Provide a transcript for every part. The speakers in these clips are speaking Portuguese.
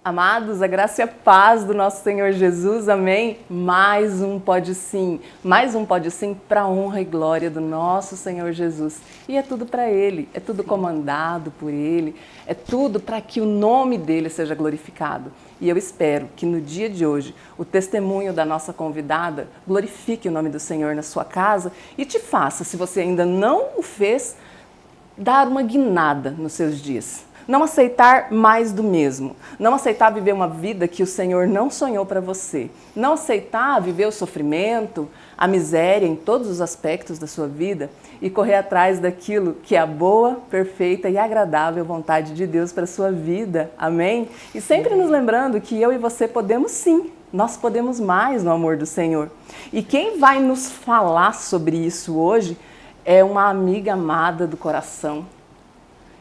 Amados, a graça e a paz do nosso Senhor Jesus, amém? Mais um Pode Sim para a honra e glória do nosso Senhor Jesus. E é tudo para Ele, é tudo comandado por Ele, é tudo para que o nome dEle seja glorificado. E eu espero que no dia de hoje o testemunho da nossa convidada glorifique o nome do Senhor na sua casa e te faça, se você ainda não o fez, dar uma guinada nos seus dias. Não aceitar mais do mesmo. Não aceitar viver uma vida que o Senhor não sonhou para você. Não aceitar viver o sofrimento, a miséria em todos os aspectos da sua vida e correr atrás daquilo que é a boa, perfeita e agradável vontade de Deus para a sua vida. Amém? E sempre nos lembrando que eu e você podemos sim. Nós podemos mais no amor do Senhor. E quem vai nos falar sobre isso hoje é uma amiga amada do coração,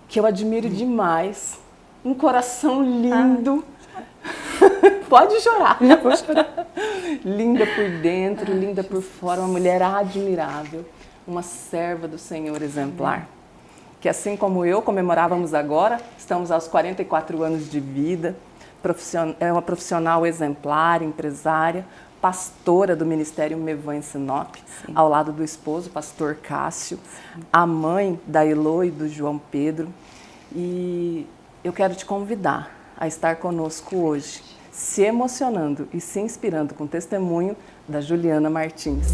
que eu admiro demais, um coração lindo, pode chorar, não vou chorar, linda por dentro, linda por fora, uma mulher admirável, uma serva do Senhor exemplar, que assim como eu comemorávamos agora, estamos aos 44 anos de vida, é uma profissional exemplar, empresária, pastora do Ministério Mevan em Sinop, sim, ao lado do esposo, pastor Cássio, sim, a mãe da Elô e do João Pedro. E eu quero te convidar a estar conosco hoje, se emocionando e se inspirando com o testemunho da Juliana Martins.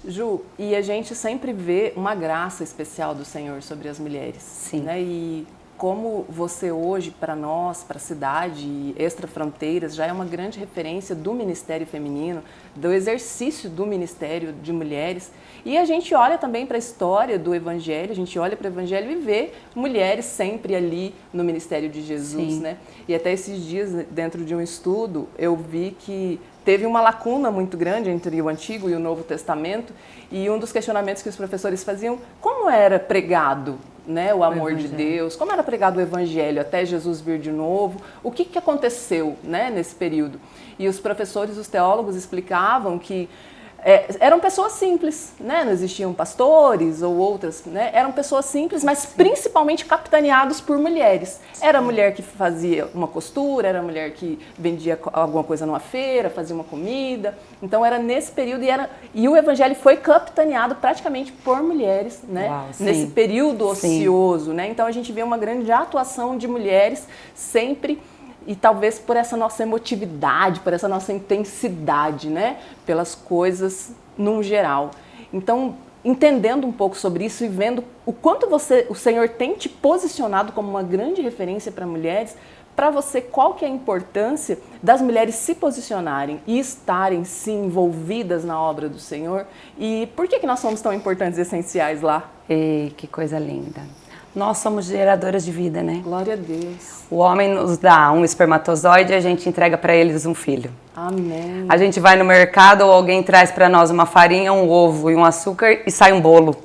Ju, e a gente sempre vê uma graça especial do Senhor sobre as mulheres, sim, né? E como você hoje, para nós, para a cidade e Extra Fronteiras, já é uma grande referência do Ministério Feminino, do exercício do Ministério de Mulheres. E a gente olha também para a história do Evangelho, a gente olha para o Evangelho e vê mulheres sempre ali no Ministério de Jesus, sim, né? E até esses dias, dentro de um estudo, eu vi que teve uma lacuna muito grande entre o Antigo e o Novo Testamento, e um dos questionamentos que os professores faziam, como era pregado, né, o amor de Deus, como era pregado o Evangelho até Jesus vir de novo, o que aconteceu, né, nesse período. E os professores, os teólogos explicavam que eram pessoas simples, né? Não existiam pastores ou outras, né? Eram pessoas simples, mas principalmente capitaneados por mulheres. Era a mulher que fazia uma costura, era a mulher que vendia alguma coisa numa feira, fazia uma comida. Então era nesse período e o Evangelho foi capitaneado praticamente por mulheres, né? Uau, nesse período ocioso, né? Então a gente vê uma grande atuação de mulheres sempre. E talvez por essa nossa emotividade, por essa nossa intensidade, né? Pelas coisas num geral. Então, entendendo um pouco sobre isso e vendo o quanto o Senhor tem te posicionado como uma grande referência para mulheres, para você, qual que é a importância das mulheres se posicionarem e estarem sim envolvidas na obra do Senhor? E por que nós somos tão importantes e essenciais lá? Ei, que coisa linda! Nós somos geradoras de vida, né? Glória a Deus. O homem nos dá um espermatozoide e a gente entrega para eles um filho. Amém. A gente vai no mercado ou alguém traz para nós uma farinha, um ovo e um açúcar e sai um bolo.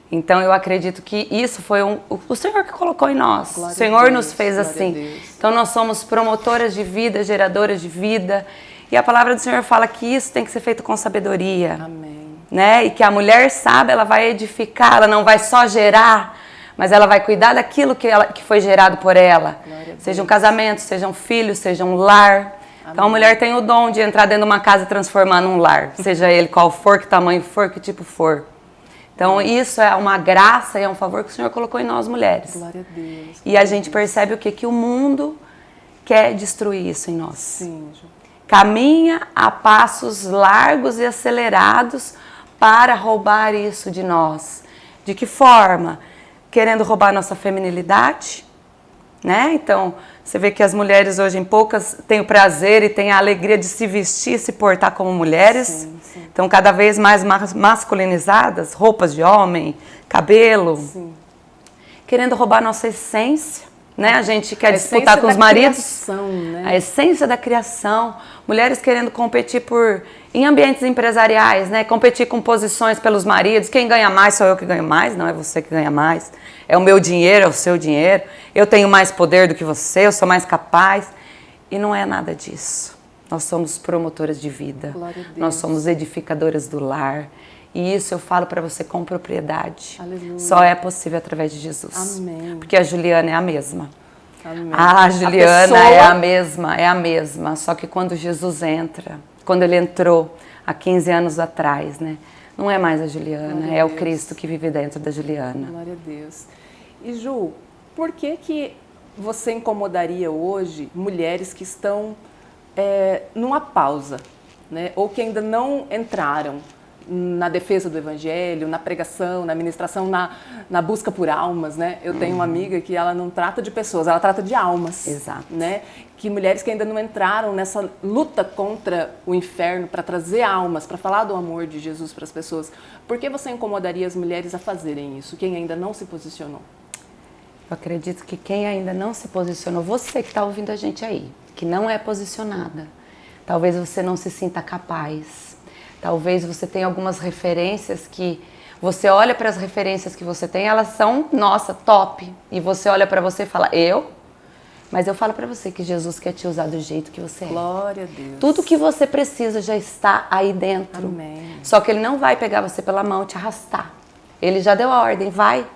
Então eu acredito que isso foi o Senhor que colocou em nós. Glória o Senhor nos fez assim. Então nós somos promotoras de vida, geradoras de vida. E a palavra do Senhor fala que isso tem que ser feito com sabedoria. Amém. Né? E que a mulher sábia, ela vai edificar, ela não vai só gerar, mas ela vai cuidar daquilo que foi gerado por ela. Seja um casamento, seja um filho, seja um lar. Amém. Então a mulher tem o dom de entrar dentro de uma casa e transformar num lar. Seja ele qual for, que tamanho for, que tipo for. Então isso é uma graça e é um favor que o Senhor colocou em nós mulheres. Glória a Deus. E a gente percebe o que? Que o mundo quer destruir isso em nós. Sim, Ju. Caminha a passos largos e acelerados para roubar isso de nós. De que forma? Querendo roubar nossa feminilidade, né? Então, você vê que as mulheres hoje em poucas têm o prazer e têm a alegria de se vestir e se portar como mulheres. Sim, sim. Então, cada vez mais masculinizadas, roupas de homem, cabelo. Sim. Querendo roubar nossa essência, né? A gente quer disputar com os maridos. Criação, né? A essência da criação. Mulheres querendo competir em ambientes empresariais, né? Competir com posições pelos maridos. Quem ganha mais sou eu que ganho mais, não é você que ganha mais. É o meu dinheiro, é o seu dinheiro. Eu tenho mais poder do que você, eu sou mais capaz. E não é nada disso. Nós somos promotoras de vida. Glória a Deus. Nós somos edificadoras do lar. E isso eu falo para você com propriedade. Aleluia. Só é possível através de Jesus. Amém. Porque a Juliana é a mesma. Amém. A Juliana pessoa... é a mesma. Só que quando Jesus entra, quando ele entrou há 15 anos atrás, né? Não é mais a Juliana, é o Cristo que vive dentro da Juliana. Glória a Deus. E Ju, por que você incomodaria hoje mulheres que estão numa pausa, né? Ou que ainda não entraram na defesa do evangelho, na pregação, na ministração, na busca por almas, né? Eu tenho uma amiga que ela não trata de pessoas, ela trata de almas. Exato. Né? Que mulheres que ainda não entraram nessa luta contra o inferno para trazer almas, para falar do amor de Jesus para as pessoas. Por que você incomodaria as mulheres a fazerem isso, quem ainda não se posicionou? Eu acredito que quem ainda não se posicionou, você que está ouvindo a gente aí, que não é posicionada, talvez você não se sinta capaz. Talvez você tenha algumas referências que você olha para as referências que você tem, elas são, nossa, top. E você olha para você e fala, mas eu falo para você que Jesus quer te usar do jeito que você é. Glória a Deus. Tudo que você precisa já está aí dentro. Amém. Só que ele não vai pegar você pela mão e te arrastar. Ele já deu a ordem, vai,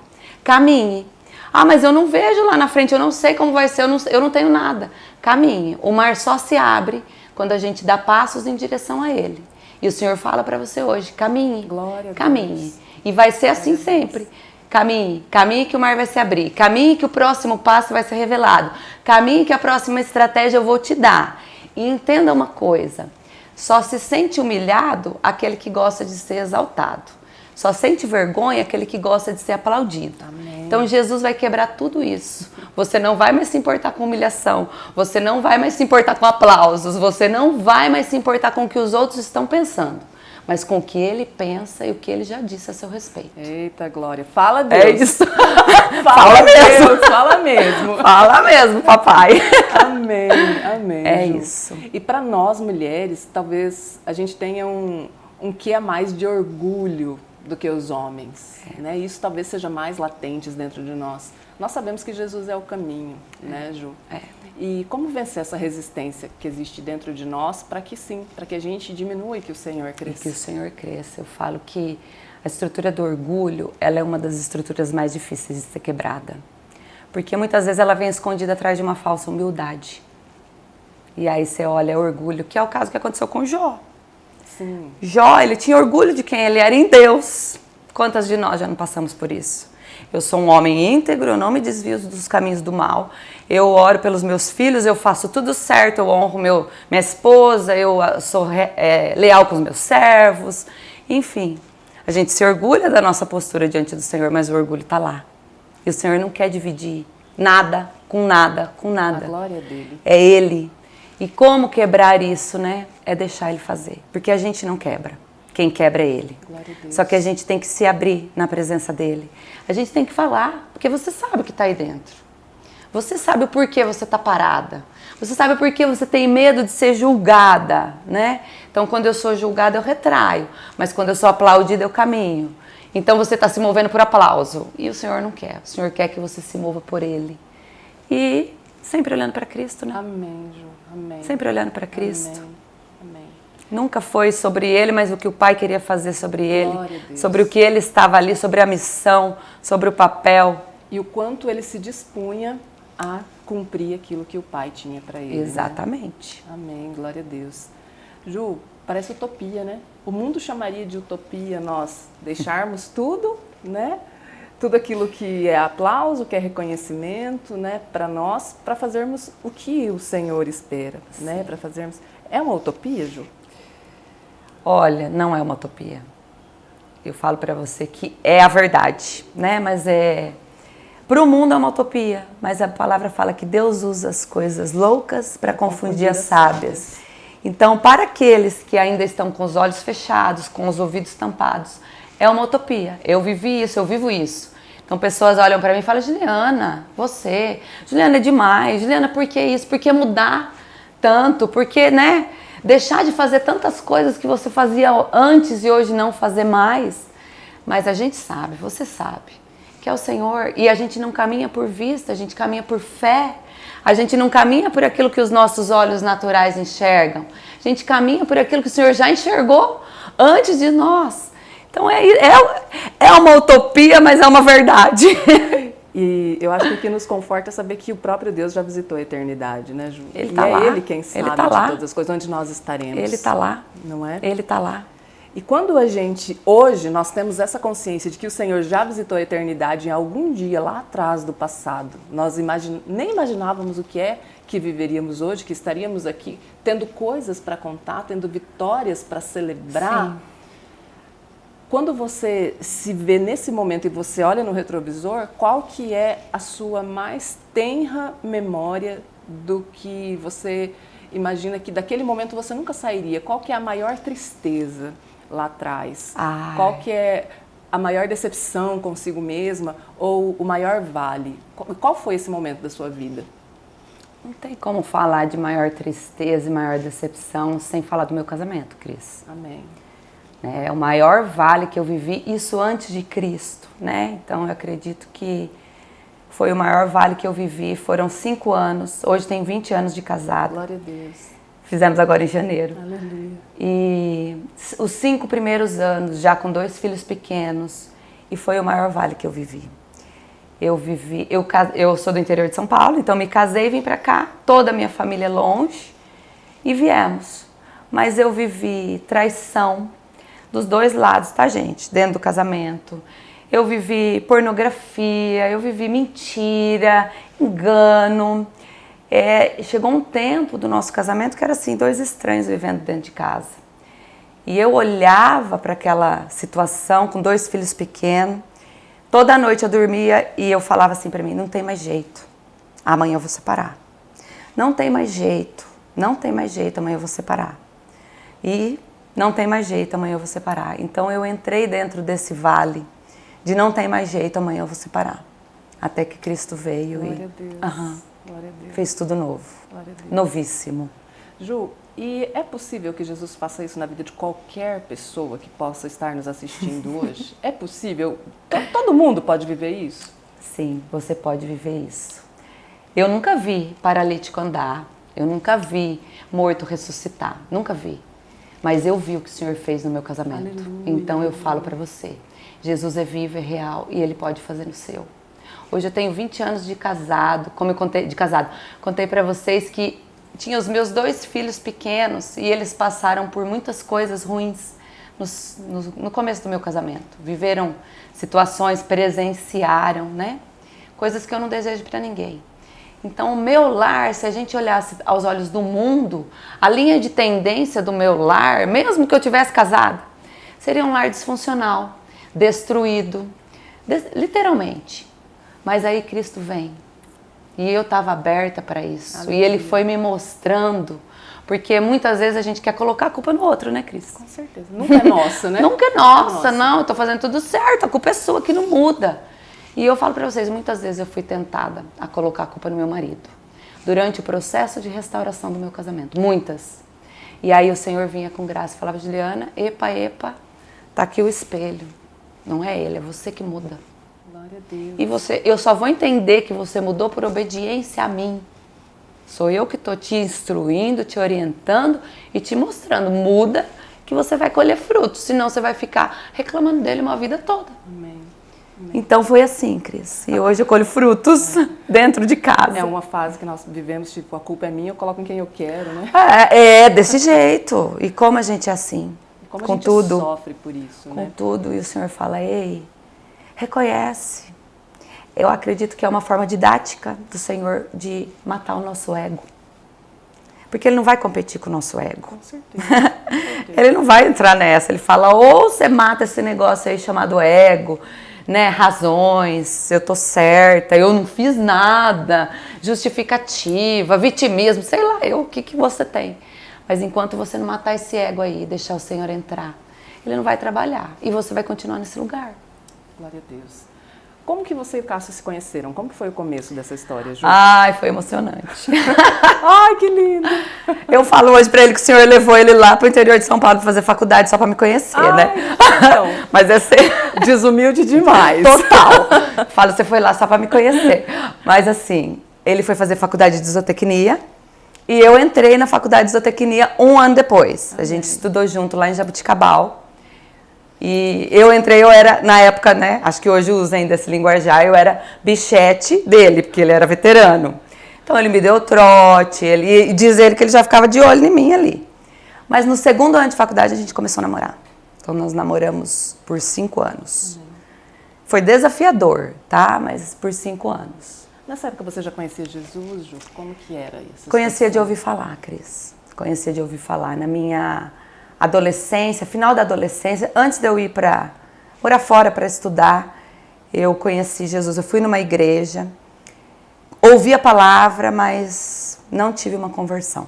caminhe. Ah, mas eu não vejo lá na frente, eu não sei como vai ser, eu não tenho nada. Caminhe. O mar só se abre quando a gente dá passos em direção a ele. E o Senhor fala para você hoje, caminhe, caminhe. E vai ser assim sempre. Caminhe, caminhe que o mar vai se abrir. Caminhe que o próximo passo vai ser revelado. Caminhe que a próxima estratégia eu vou te dar. E entenda uma coisa, só se sente humilhado aquele que gosta de ser exaltado. Só sente vergonha aquele que gosta de ser aplaudido. Amém. Então Jesus vai quebrar tudo isso. Você não vai mais se importar com humilhação. Você não vai mais se importar com aplausos. Você não vai mais se importar com o que os outros estão pensando. Mas com o que ele pensa e o que ele já disse a seu respeito. Eita, Glória. Fala, Deus. É isso. Fala mesmo. Deus, fala mesmo. Fala mesmo, papai. Amém, amém. É Ju. isso. E para nós mulheres, talvez a gente tenha um quê a mais de orgulho do que os homens, né? Isso talvez seja mais latente dentro de nós. Nós sabemos que Jesus é o caminho, né, Ju? E como vencer essa resistência que existe dentro de nós para que a gente diminua e que o Senhor cresça? Que o Senhor cresça. Eu falo que a estrutura do orgulho, ela é uma das estruturas mais difíceis de ser quebrada. Porque muitas vezes ela vem escondida atrás de uma falsa humildade. E aí você olha orgulho, que é o caso que aconteceu com Jó. Sim. Jó, ele tinha orgulho de quem ele era em Deus. Quantas de nós já não passamos por isso? Eu sou um homem íntegro, eu não me desvio dos caminhos do mal. Eu oro pelos meus filhos, eu faço tudo certo, eu honro minha esposa, eu sou leal com os meus servos. Enfim, a gente se orgulha da nossa postura diante do Senhor, mas o orgulho está lá. E o Senhor não quer dividir nada com nada, com nada. A glória dele. É Ele. E como quebrar isso, né? É deixar Ele fazer. Porque a gente não quebra. Quem quebra é Ele. Glória a Deus. Só que a gente tem que se abrir na presença dEle. A gente tem que falar, porque você sabe o que está aí dentro. Você sabe o porquê você está parada. Você sabe o porquê você tem medo de ser julgada, né? Então, quando eu sou julgada, eu retraio. Mas quando eu sou aplaudida, eu caminho. Então, você está se movendo por aplauso. E o Senhor não quer. O Senhor quer que você se mova por Ele. E sempre olhando para Cristo, né? Amém, Ju. Amém. Sempre olhando para Cristo. Amém. Amém. Nunca foi sobre Ele, mas o que o Pai queria fazer sobre Ele. Glória a Deus. Sobre o que Ele estava ali, sobre a missão, sobre o papel. E o quanto ele se dispunha a cumprir aquilo que o Pai tinha para ele. Exatamente. Né? Amém, glória a Deus. Ju, parece utopia, né? O mundo chamaria de utopia nós deixarmos tudo, né? Tudo aquilo que é aplauso, que é reconhecimento, né? Para nós, para fazermos o que o Senhor espera, né? Para fazermos... É uma utopia, Ju? Olha, não é uma utopia. Eu falo para você que é a verdade, né? Mas para o mundo é uma utopia, mas a palavra fala que Deus usa as coisas loucas para confundir as sábias. Então, para aqueles que ainda estão com os olhos fechados, com os ouvidos tampados, é uma utopia. Eu vivi isso, eu vivo isso. Então, pessoas olham para mim e falam, Juliana, Juliana é demais, Juliana, por que isso? Por que mudar tanto? Por que, né? Deixar de fazer tantas coisas que você fazia antes e hoje não fazer mais. Mas a gente sabe, você sabe, que é o Senhor. E a gente não caminha por vista, a gente caminha por fé. A gente não caminha por aquilo que os nossos olhos naturais enxergam. A gente caminha por aquilo que o Senhor já enxergou antes de nós. Então é uma utopia, mas é uma verdade. E eu acho que o que nos conforta é saber que o próprio Deus já visitou a eternidade, né, Ju? Ele está lá. É Ele quem sabe Ele tá de lá. todas as coisas, onde nós estaremos. Ele está lá. Não é? Ele está lá. E quando hoje, nós temos essa consciência de que o Senhor já visitou a eternidade em algum dia lá atrás do passado, nós nem imaginávamos o que é que viveríamos hoje, que estaríamos aqui tendo coisas para contar, tendo vitórias para celebrar. Sim. Quando você se vê nesse momento e você olha no retrovisor, qual que é a sua mais tenra memória do que você imagina que daquele momento você nunca sairia? Qual que é a maior tristeza lá atrás? Ai. Qual que é a maior decepção consigo mesma ou o maior vale? Qual foi esse momento da sua vida? Não tem como falar de maior tristeza e maior decepção sem falar do meu casamento, Cris. Amém. É o maior vale que eu vivi, isso antes de Cristo, né? Então eu acredito que foi o maior vale que eu vivi, foram 5 anos, hoje tenho 20 anos de casado. Glória a Deus. Fizemos agora em janeiro. Aleluia. E os 5 primeiros anos, já com 2 filhos pequenos, e foi o maior vale que eu vivi. Eu sou do interior de São Paulo, então me casei e vim pra cá, toda a minha família longe, e viemos. Mas eu vivi traição, dos 2 lados, tá, gente? Dentro do casamento. Eu vivi pornografia, eu vivi mentira, engano. Chegou um tempo do nosso casamento que era assim, 2 estranhos vivendo dentro de casa. E eu olhava para aquela situação com 2 filhos pequenos. Toda noite eu dormia e eu falava assim para mim, não tem mais jeito. Amanhã eu vou separar. Não tem mais jeito, amanhã eu vou separar. E não tem mais jeito, amanhã eu vou separar. Então eu entrei dentro desse vale de não tem mais jeito, amanhã eu vou separar. Até que Cristo veio Glória a Deus. Glória a Deus. Fez tudo novo. Glória a Deus. Novíssimo. Ju, e é possível que Jesus faça isso na vida de qualquer pessoa que possa estar nos assistindo hoje? É possível? Todo mundo pode viver isso? Sim, você pode viver isso. Eu nunca vi paralítico andar, eu nunca vi morto ressuscitar, nunca vi. Mas eu vi o que o Senhor fez no meu casamento. Aleluia. Então eu falo para você, Jesus é vivo, é real e Ele pode fazer no seu. Hoje eu tenho 20 anos de casado, como eu contei para vocês que tinha os meus 2 filhos pequenos e eles passaram por muitas coisas ruins no começo do meu casamento. Viveram situações, presenciaram, né? Coisas que eu não desejo para ninguém. Então, o meu lar, se a gente olhasse aos olhos do mundo, a linha de tendência do meu lar, mesmo que eu tivesse casado, seria um lar disfuncional, destruído, literalmente. Mas aí Cristo vem. E eu estava aberta para isso. Aleluia. E Ele foi me mostrando. Porque muitas vezes a gente quer colocar a culpa no outro, né, Cris? Com certeza. Nunca é nossa, né? Nunca é nossa, não. Eu estou fazendo tudo certo. A culpa é sua, que não muda. E eu falo para vocês, muitas vezes eu fui tentada a colocar a culpa no meu marido. Durante o processo de restauração do meu casamento. Muitas. E aí o Senhor vinha com graça e falava, Juliana, epa, tá aqui o espelho. Não é ele, é você que muda. Glória a Deus. E eu só vou entender que você mudou por obediência a mim. Sou eu que estou te instruindo, te orientando e te mostrando. Muda que você vai colher frutos, senão você vai ficar reclamando dele uma vida toda. Amém. Então foi assim, Cris. E hoje eu colho frutos dentro de casa. É uma fase que nós vivemos, tipo, a culpa é minha, eu coloco em quem eu quero, né? É desse jeito. E como a gente é assim? Como a com gente tudo, sofre por isso, com né? tudo. E o Senhor fala, ei, reconhece. Eu acredito que é uma forma didática do Senhor de matar o nosso ego. Porque Ele não vai competir com o nosso ego. Com certeza. Ele não vai entrar nessa. Ele fala, ou você mata esse negócio aí chamado ego, né? Razões, eu tô certa, eu não fiz nada, justificativa, vitimismo, sei lá, o que você tem. Mas enquanto você não matar esse ego aí, deixar o Senhor entrar, Ele não vai trabalhar. E você vai continuar nesse lugar. Glória a Deus. Como que você e o Cássio se conheceram? Como que foi o começo dessa história, Ju? Ai, foi emocionante. Ai, que lindo! Eu falo hoje pra ele que o Senhor levou ele lá pro interior de São Paulo pra fazer faculdade só pra me conhecer, né? Então, Mas é ser desumilde demais. total. Falo, você foi lá só pra me conhecer. Mas assim, ele foi fazer faculdade de zootecnia e eu entrei na faculdade de zootecnia 1 ano depois. A gente estudou junto lá em Jabuticabal. E eu era, na época, né, acho que hoje usam ainda esse linguajar, eu era bichete dele, porque ele era veterano. Então ele me deu trote, e diz ele que ele já ficava de olho em mim ali. Mas no segundo ano de faculdade a gente começou a namorar. Então nós namoramos por 5 anos. Foi desafiador, tá? Mas por 5 anos. Nessa época você já conhecia Jesus, Ju? Como que era isso? Conhecia de ouvir falar, Cris. Conhecia de ouvir falar. Na minha adolescência, final da adolescência, antes de eu ir para morar fora para estudar, eu conheci Jesus. Eu fui numa igreja, ouvi a palavra, mas não tive uma conversão.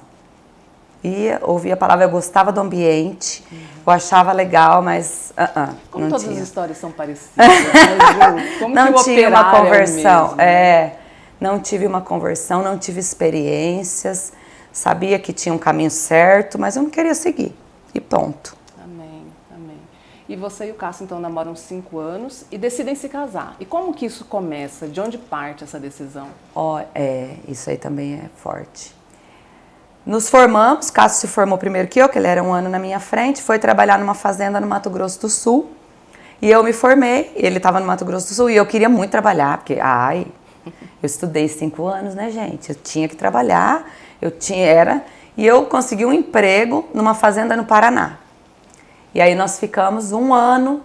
Ouvi a palavra, eu gostava do ambiente, eu achava legal, mas como não todas tinha. as histórias são parecidas, né, Ju? Como não que tive uma conversão, mesmo? Não tive uma conversão, não tive experiências, sabia que tinha um caminho certo, mas eu não queria seguir, e ponto. Amém, amém. E você e o Cássio, então, namoram 5 anos e decidem se casar. E como que isso começa? De onde parte essa decisão? Isso aí também é forte. Nos formamos, Cássio se formou primeiro que eu, que ele era 1 ano na minha frente, foi trabalhar numa fazenda no Mato Grosso do Sul, e eu me formei, ele estava no Mato Grosso do Sul, e eu queria muito trabalhar, porque, eu estudei 5 anos, né, gente? Eu tinha que trabalhar, e eu consegui um emprego numa fazenda no Paraná. E aí nós ficamos 1 ano,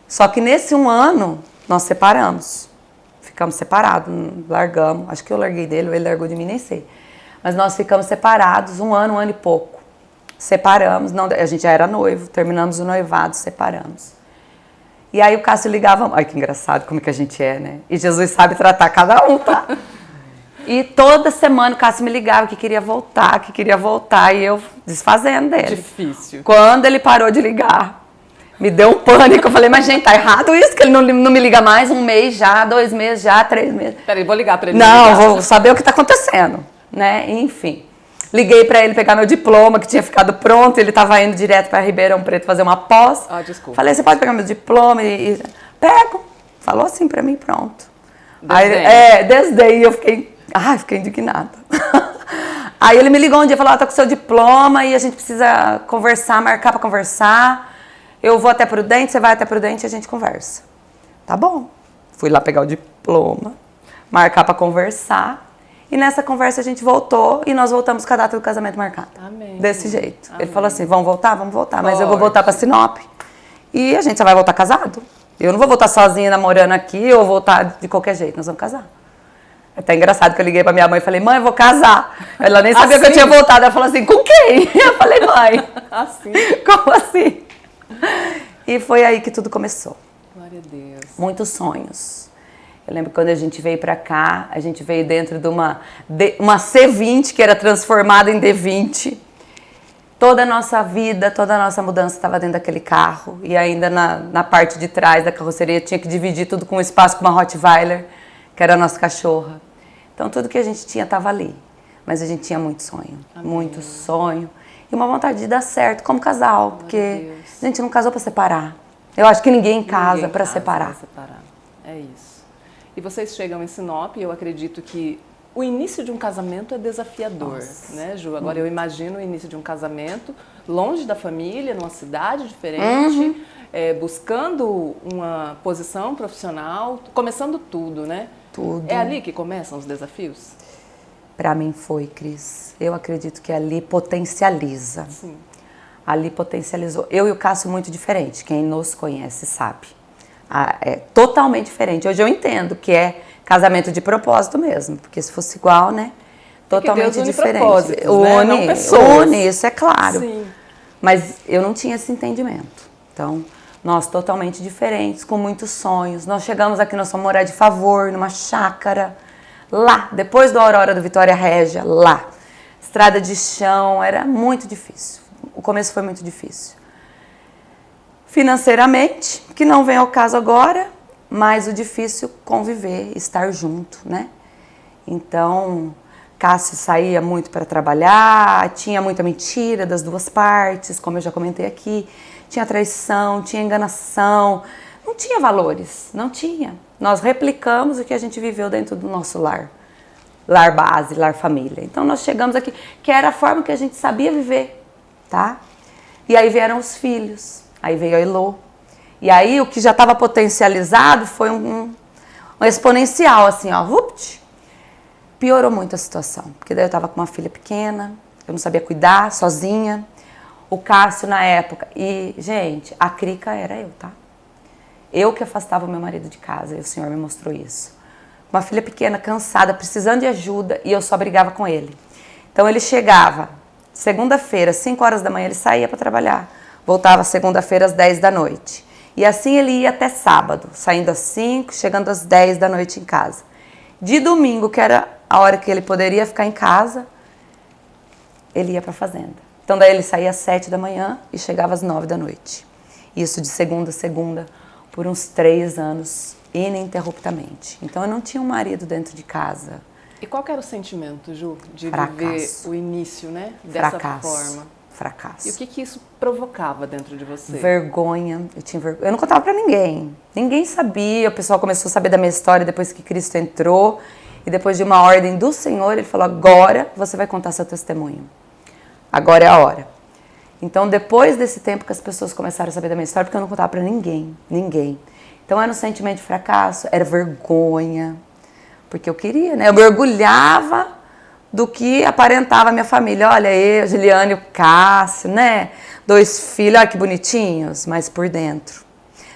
só que nesse 1 ano nós separamos. Ficamos separados, largamos, acho que eu larguei dele, ou ele largou de mim, nem sei. Mas nós ficamos separados 1 ano e pouco. Separamos, a gente já era noivo, terminamos o noivado, separamos. E aí o Cássio ligava, ai que engraçado como que a gente é, né? E Jesus sabe tratar cada um, tá? E toda semana o Cássio me ligava que queria voltar, e eu desfazendo dele. Difícil. Quando ele parou de ligar, me deu um pânico, eu falei, mas gente, tá errado isso, que ele não me liga mais, 1 mês já, 2 meses já, 3 meses. Peraí, vou ligar pra ele. Não, vou saber o que tá acontecendo, né? Enfim. Liguei pra ele pegar meu diploma, que tinha ficado pronto, ele tava indo direto pra Ribeirão Preto fazer uma pós. Desculpa. Falei, você pode pegar meu diploma? Pego. Falou assim pra mim, pronto. Desdém. Aí, desdém, eu fiquei indignada. Aí ele me ligou um dia e falou, tá com seu diploma e a gente precisa conversar, marcar pra conversar. Eu vou até Prudente, você vai até Prudente e a gente conversa. Tá bom. Fui lá pegar o diploma, marcar pra conversar. E nessa conversa a gente voltou e nós voltamos com a data do casamento marcada. Amém. Desse jeito. Amém. Ele falou assim, vamos voltar, mas eu vou Forte. voltar pra Sinop. E a gente só vai voltar casado. Eu não vou voltar sozinha namorando aqui ou voltar de qualquer jeito, nós vamos casar. É até engraçado que eu liguei pra minha mãe e falei, mãe, eu vou casar. Ela nem sabia que eu tinha voltado. Ela falou assim, com quem? Eu falei, mãe. Assim? Como assim? E foi aí que tudo começou. Glória a Deus. Muitos sonhos. Eu lembro que quando a gente veio pra cá, a gente veio dentro de uma C20 que era transformada em D20. Toda a nossa vida, toda a nossa mudança estava dentro daquele carro. E ainda na parte de trás da carroceria tinha que dividir tudo com um espaço com uma Rottweiler, que era a nossa cachorra. Então tudo que a gente tinha estava ali. Mas a gente tinha muito sonho. Amém. Muito sonho. E uma vontade de dar certo como casal. Porque a gente não casou para separar. Eu acho que ninguém casa para separar. É isso. E vocês chegam em Sinop, e eu acredito que o início de um casamento é desafiador, né, Ju? Agora eu imagino o início de um casamento longe da família, numa cidade diferente, buscando uma posição profissional, começando tudo, né? Tudo. É ali que começam os desafios? Para mim foi, Cris. Eu acredito que ali potencializa. Sim. Ali potencializou. Eu e o Cássio muito diferente. Quem nos conhece sabe. É totalmente diferente. Hoje eu entendo que é casamento de propósito mesmo, porque se fosse igual, né? Totalmente Deus une diferente. Propósitos, né? Não pessoas. Une, isso é claro. Sim. Mas eu não tinha esse entendimento. Então, nós totalmente diferentes, com muitos sonhos. Nós chegamos aqui, nós fomos morar de favor, numa chácara, lá, depois do Aurora do Vitória Régia, lá. Estrada de chão, era muito difícil. O começo foi muito difícil. Financeiramente, que não vem ao caso agora, mas o difícil conviver, estar junto, né? Então, Cássio saía muito para trabalhar, tinha muita mentira das duas partes, como eu já comentei aqui, tinha traição, tinha enganação, não tinha valores, não tinha. Nós replicamos o que a gente viveu dentro do nosso lar, lar base, lar família. Então, nós chegamos aqui, que era a forma que a gente sabia viver, tá? E aí vieram os filhos. Aí veio a Elô. E aí o que já estava potencializado foi um exponencial, assim, ó. Upt, piorou muito a situação. Porque daí eu estava com uma filha pequena, eu não sabia cuidar, sozinha. O Cássio na época. E, gente, a crica era eu, tá? Eu que afastava o meu marido de casa, e o Senhor me mostrou isso. Uma filha pequena, cansada, precisando de ajuda, e eu só brigava com ele. Então ele chegava, segunda-feira, 5 horas da manhã, ele saía para trabalhar. Voltava segunda-feira às 10 da noite. E assim ele ia até sábado, saindo às 5, chegando às 10 da noite em casa. De domingo, que era a hora que ele poderia ficar em casa, ele ia para a fazenda. Então daí ele saía às 7 da manhã e chegava às 9 da noite. Isso de segunda a segunda, por uns 3 anos, ininterruptamente. Então eu não tinha um marido dentro de casa. E qual que era o sentimento, Ju, de Fracasso. viver o início, né, dessa Fracasso. forma? Fracasso. E o que isso provocava dentro de você? Vergonha. Eu tinha vergonha. Eu não contava pra ninguém. Ninguém sabia. O pessoal começou a saber da minha história depois que Cristo entrou. E depois de uma ordem do Senhor, ele falou, agora você vai contar seu testemunho. Agora é a hora. Então, depois desse tempo que as pessoas começaram a saber da minha história, porque eu não contava pra ninguém. Ninguém. Então, era um sentimento de fracasso, era vergonha. Porque eu queria, né? Eu me orgulhava do que aparentava a minha família. Olha, eu, Juliane, o Cássio, né? 2 filhos, olha que bonitinhos. Mas por dentro.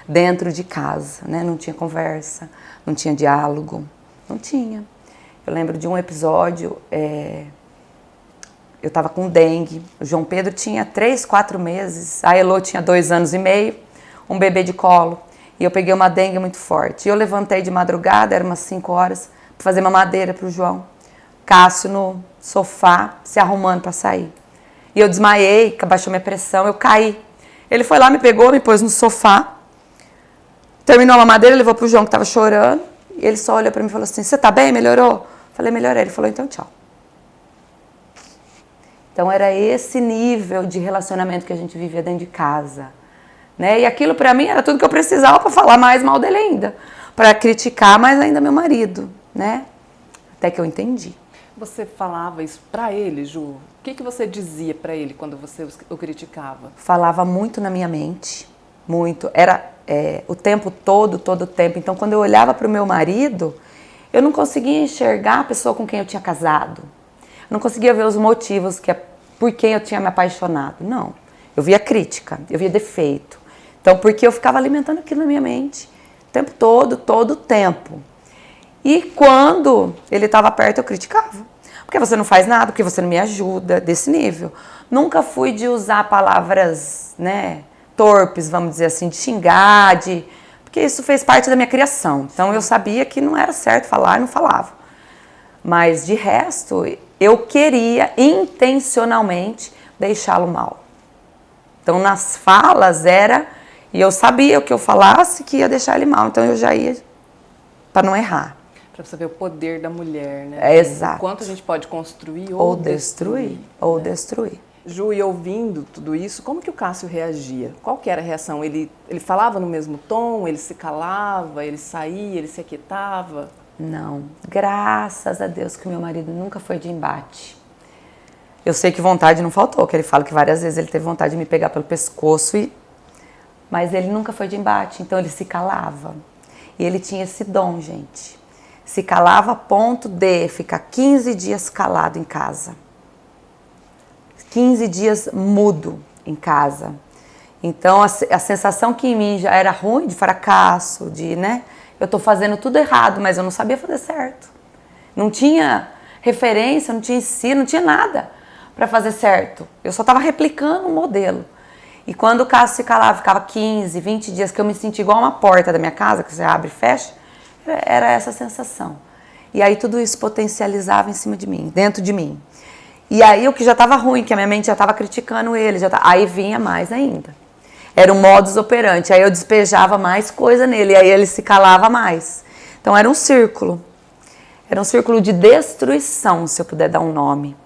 Dentro de casa, né? Não tinha conversa, não tinha diálogo. Não tinha. Eu lembro de um episódio... Eu estava com dengue, o João Pedro tinha 3, 4 meses, a Elô tinha 2 anos e meio, um bebê de colo. E eu peguei uma dengue muito forte. E eu levantei de madrugada, era umas 5 horas, para fazer mamadeira para o João. Cássio no sofá, se arrumando para sair. E eu desmaiei, abaixou minha pressão, eu caí. Ele foi lá, me pegou, me pôs no sofá, terminou a mamadeira, levou para o João que estava chorando. E ele só olhou para mim e falou assim, você tá bem? Melhorou? Falei, melhorei. Ele falou, então tchau. Então era esse nível de relacionamento que a gente vivia dentro de casa, né? E aquilo para mim era tudo que eu precisava para falar mais mal dele ainda, para criticar mais ainda meu marido, né? Até que eu entendi. Você falava isso pra ele, Ju? O que você dizia pra ele quando você o criticava? Falava muito na minha mente, muito. Era o tempo todo o tempo. Então quando eu olhava para o meu marido, eu não conseguia enxergar a pessoa com quem eu tinha casado. Não conseguia ver os motivos por quem eu tinha me apaixonado. Não. Eu via crítica, eu via defeito. Então, porque eu ficava alimentando aquilo na minha mente o tempo todo o tempo. E quando ele estava perto, eu criticava. Porque você não faz nada, porque você não me ajuda, desse nível. Nunca fui de usar palavras, né, torpes, vamos dizer assim, de xingar, porque isso fez parte da minha criação. Então, eu sabia que não era certo falar e não falava. Mas, de resto, eu queria intencionalmente deixá-lo mal. Então, nas falas e eu sabia o que eu falasse que ia deixar ele mal. Então, eu já ia para não errar. Para você ver o poder da mulher, né? Exato. O quanto a gente pode construir ou destruir. Ou né? destruir. Ju, e ouvindo tudo isso, como que o Cássio reagia? Qual que era a reação? Ele falava no mesmo tom? Ele se calava? Ele saía? Ele se aquietava? Não, graças a Deus que meu marido nunca foi de embate. Eu sei que vontade não faltou, que ele fala que várias vezes ele teve vontade de me pegar pelo pescoço, mas ele nunca foi de embate, então ele se calava. E ele tinha esse dom, gente. Se calava a ponto de ficar 15 dias calado em casa. 15 dias mudo em casa. Então a sensação que em mim já era ruim, de fracasso, né? Eu tô fazendo tudo errado, mas eu não sabia fazer certo. Não tinha referência, não tinha ensino, não tinha nada para fazer certo. Eu só estava replicando um modelo. E quando o Cássio se calava, ficava 15, 20 dias, que eu me sentia igual uma porta da minha casa, que você abre e fecha, era essa sensação. E aí tudo isso potencializava em cima de mim, dentro de mim. E aí o que já estava ruim, que a minha mente já estava criticando ele, aí vinha mais ainda. Era um modus operandi, aí eu despejava mais coisa nele, aí ele se calava mais. Então era um círculo de destruição, se eu puder dar um nome,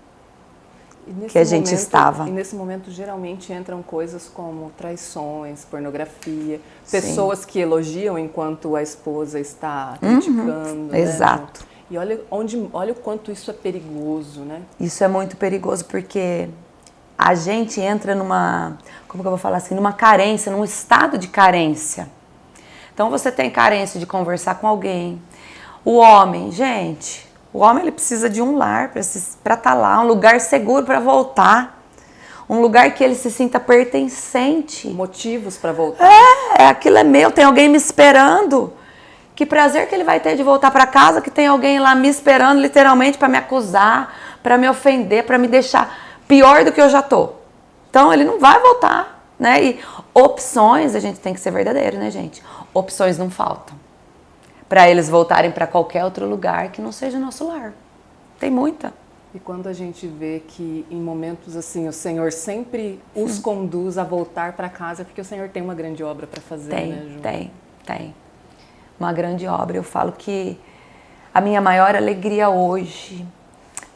que a gente estava. E nesse momento geralmente entram coisas como traições, pornografia, pessoas que elogiam enquanto a esposa está criticando. Né? Exato. E olha o quanto isso é perigoso, né? Isso é muito perigoso porque a gente entra numa como que eu vou falar assim, numa carência, num estado de carência. Então você tem carência de conversar com alguém. O homem, gente, o homem ele precisa de um lar para estar lá, um lugar seguro para voltar. Um lugar que ele se sinta pertencente. Motivos para voltar. Aquilo é meu, tem alguém me esperando. Que prazer que ele vai ter de voltar para casa, que tem alguém lá me esperando, literalmente, para me acusar, para me ofender, para me deixar pior do que eu já tô. Então, ele não vai voltar, né? E opções, a gente tem que ser verdadeiro, né, gente? Opções não faltam. Para eles voltarem para qualquer outro lugar que não seja o nosso lar. Tem muita. E quando a gente vê que em momentos assim o Senhor sempre os conduz a voltar para casa, porque o Senhor tem uma grande obra para fazer, né, Ju? Tem. Uma grande obra. Eu falo que a minha maior alegria hoje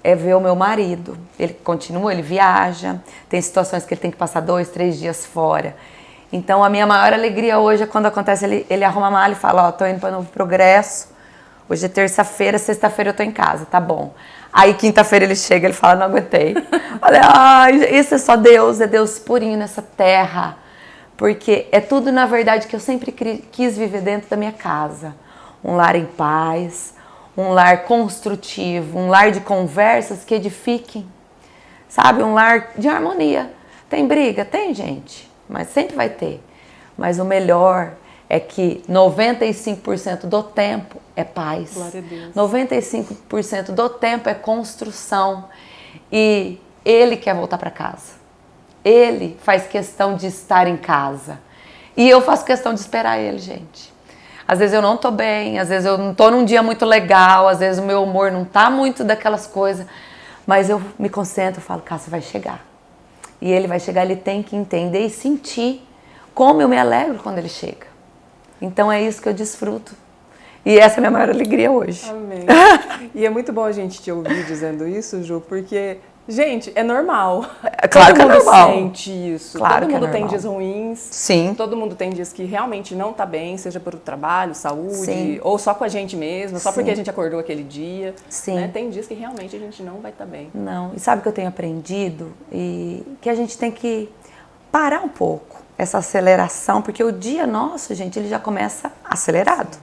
é ver o meu marido. Ele continua, ele viaja, tem situações que ele tem que passar 2, 3 dias fora. Então a minha maior alegria hoje é quando acontece, ele arruma a mala e fala, tô indo para Novo Progresso, hoje é terça-feira, sexta-feira eu tô em casa, tá bom. Aí quinta-feira ele chega, ele fala, não aguentei. Falei, isso é só Deus, é Deus purinho nessa terra. Porque é tudo, na verdade, que eu sempre quis viver dentro da minha casa. Um lar em paz, um lar construtivo, um lar de conversas que edifiquem. Sabe, um lar de harmonia. Tem briga? Tem, gente, mas sempre vai ter. Mas o melhor é que 95% do tempo é paz. Glória a Deus. 95% do tempo é construção. E ele quer voltar para casa. Ele faz questão de estar em casa. E eu faço questão de esperar ele, gente. Às vezes eu não tô bem, às vezes eu não tô num dia muito legal, às vezes o meu humor não tá muito daquelas coisas. Mas eu me concentro e falo, cara, você vai chegar. E ele vai chegar, ele tem que entender e sentir como eu me alegro quando ele chega. Então é isso que eu desfruto. E essa é a minha maior alegria hoje. Amém. E é muito bom a gente te ouvir dizendo isso, Ju, porque... Gente, é normal. Claro que é normal. Todo mundo sente isso. Claro todo mundo que é tem normal. dias ruins. Sim. Todo mundo tem dias que realmente não tá bem, seja por trabalho, saúde, Sim. ou só com a gente mesmo, só Sim. porque a gente acordou aquele dia. Sim. Né? Tem dias que realmente a gente não vai estar bem. Não. E sabe o que eu tenho aprendido? E que a gente tem que parar um pouco essa aceleração, porque o dia nosso, gente, ele já começa acelerado.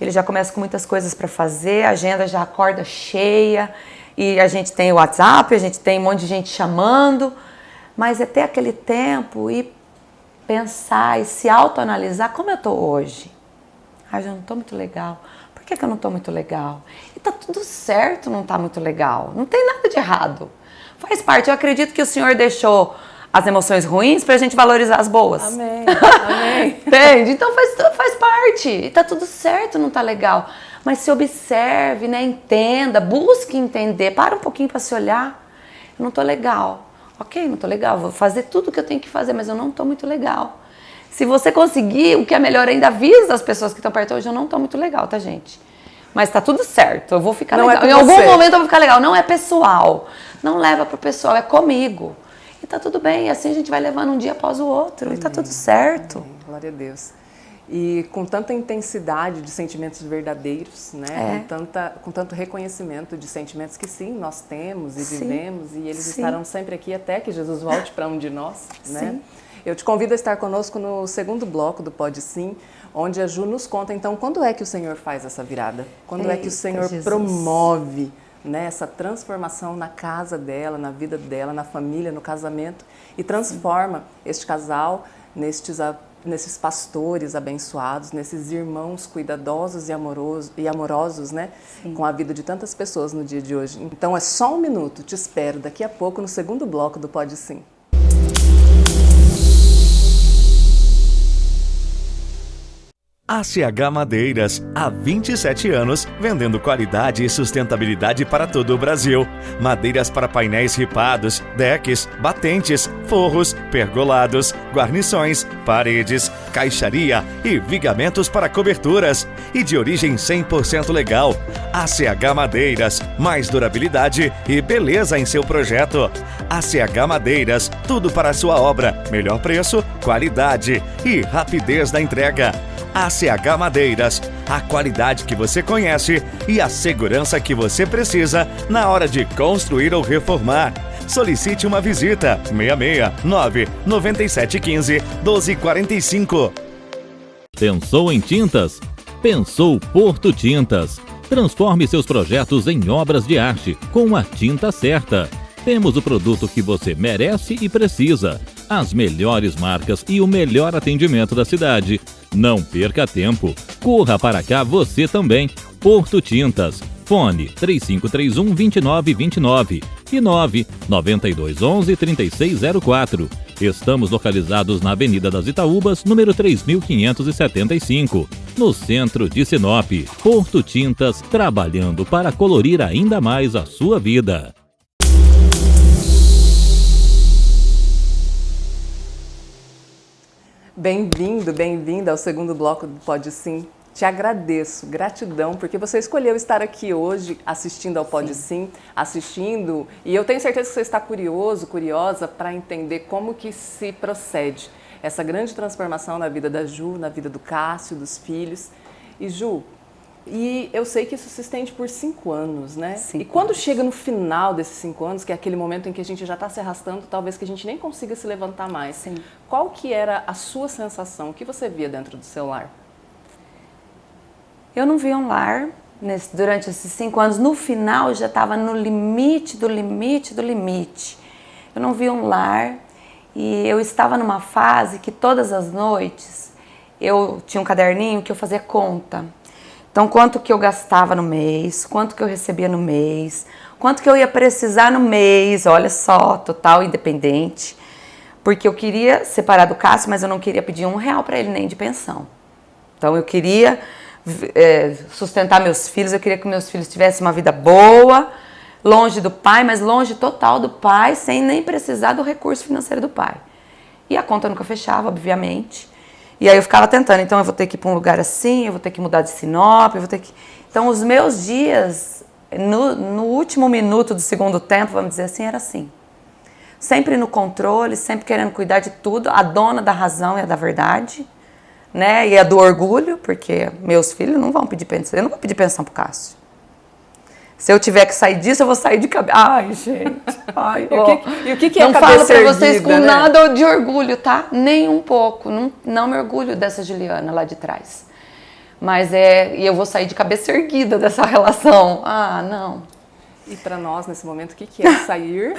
Ele já começa com muitas coisas para fazer, a agenda já acorda cheia. E a gente tem o WhatsApp, a gente tem um monte de gente chamando, mas é ter aquele tempo e pensar e se autoanalisar como eu estou hoje. Eu não estou muito legal. Por que eu não estou muito legal? E tá tudo certo não tá muito legal. Não tem nada de errado. Faz parte. Eu acredito que o Senhor deixou as emoções ruins para a gente valorizar as boas. Amém. Amém. Entende? Então faz parte. E tá tudo certo não tá legal. Mas se observe, né? Entenda, busque entender. Para um pouquinho para se olhar. Eu não tô legal. Ok, não tô legal. Vou fazer tudo o que eu tenho que fazer, mas eu não tô muito legal. Se você conseguir, o que é melhor ainda, avisa as pessoas que estão perto hoje. Eu não tô muito legal, tá, gente? Mas tá tudo certo. Eu vou ficar legal. Em algum momento eu vou ficar legal. Não é pessoal. Não leva pro pessoal, é comigo. E tá tudo bem. E assim a gente vai levando um dia após o outro. Amém. E tá tudo certo. Amém. Glória a Deus. E com tanta intensidade de sentimentos verdadeiros, né? Com tanto reconhecimento de sentimentos que sim, nós temos e vivemos, e eles estarão sempre aqui até que Jesus volte para um de nós, né? Eu te convido a estar conosco no segundo bloco do Pode Sim, onde a Ju nos conta, então, quando é que o Senhor faz essa virada? Quando é que o Senhor promove, né, essa transformação na casa dela, na vida dela, na família, no casamento, e transforma este casal nesses pastores abençoados, nesses irmãos cuidadosos e amorosos, né? Com a vida de tantas pessoas no dia de hoje. Então é só um minuto, te espero daqui a pouco no segundo bloco do Pode Sim. ACH Madeiras, há 27 anos, vendendo qualidade e sustentabilidade para todo o Brasil. Madeiras para painéis ripados, decks, batentes, forros, pergolados, guarnições, paredes, caixaria e vigamentos para coberturas. E de origem 100% legal. ACH Madeiras, mais durabilidade e beleza em seu projeto. ACH Madeiras, tudo para a sua obra. Melhor preço, qualidade e rapidez da entrega. ACH Madeiras, a qualidade que você conhece e a segurança que você precisa na hora de construir ou reformar. Solicite uma visita. 669 9715 1245. Pensou em tintas? Pensou Porto Tintas. Transforme seus projetos em obras de arte com a tinta certa. Temos o produto que você merece e precisa. As melhores marcas e o melhor atendimento da cidade. Não perca tempo. Corra para cá você também. Porto Tintas. Fone 3531-2929 e 99211-3604. Estamos localizados na Avenida das Itaúbas, número 3575, no centro de Sinop. Porto Tintas, trabalhando para colorir ainda mais a sua vida. Bem-vindo, bem-vinda ao segundo bloco do Pode Sim. Te agradeço, gratidão, porque você escolheu estar aqui hoje assistindo ao Pode Sim, assistindo, e eu tenho certeza que você está curioso, curiosa para entender como que se procede essa grande transformação na vida da Ju, na vida do Cássio, dos filhos. E Ju, e eu sei que isso se estende por 5 anos, né? 5 e quando anos. chega no final desses 5 anos, que é aquele momento em que a gente já está se arrastando, talvez que a gente nem consiga se levantar mais, Sim. qual que era a sua sensação? O que você via dentro do seu lar? Eu não vi um lar durante esses 5 anos. No final, eu já estava no limite do limite do limite. Eu não vi um lar e eu estava numa fase que todas as noites eu tinha um caderninho que eu fazia conta. Então, quanto que eu gastava no mês, quanto que eu recebia no mês, quanto que eu ia precisar no mês, olha só, total independente. Porque eu queria separar do Cássio, mas eu não queria pedir R$1 para ele nem de pensão. Então, eu queria sustentar meus filhos, eu queria que meus filhos tivessem uma vida boa, longe do pai, mas longe total do pai, sem nem precisar do recurso financeiro do pai. E a conta nunca fechava, obviamente. E aí eu ficava tentando, então eu vou ter que ir para um lugar assim, eu vou ter que mudar de Sinop, eu vou ter que... Então os meus dias, no último minuto do segundo tempo, vamos dizer assim, era assim. Sempre no controle, sempre querendo cuidar de tudo, a dona da razão e a da verdade, né? E a do orgulho, porque meus filhos não vão pedir pensão, eu não vou pedir pensão pro Cássio. Se eu tiver que sair disso, eu vou sair de cabeça. Ai, gente. Ai, E o que é não cabeça falo pra erguida, vocês com né? nada de orgulho, tá? Nem um pouco. Não me orgulho dessa Juliana lá de trás. Mas e eu vou sair de cabeça erguida dessa relação. Ah, não. E para nós, nesse momento, o que é sair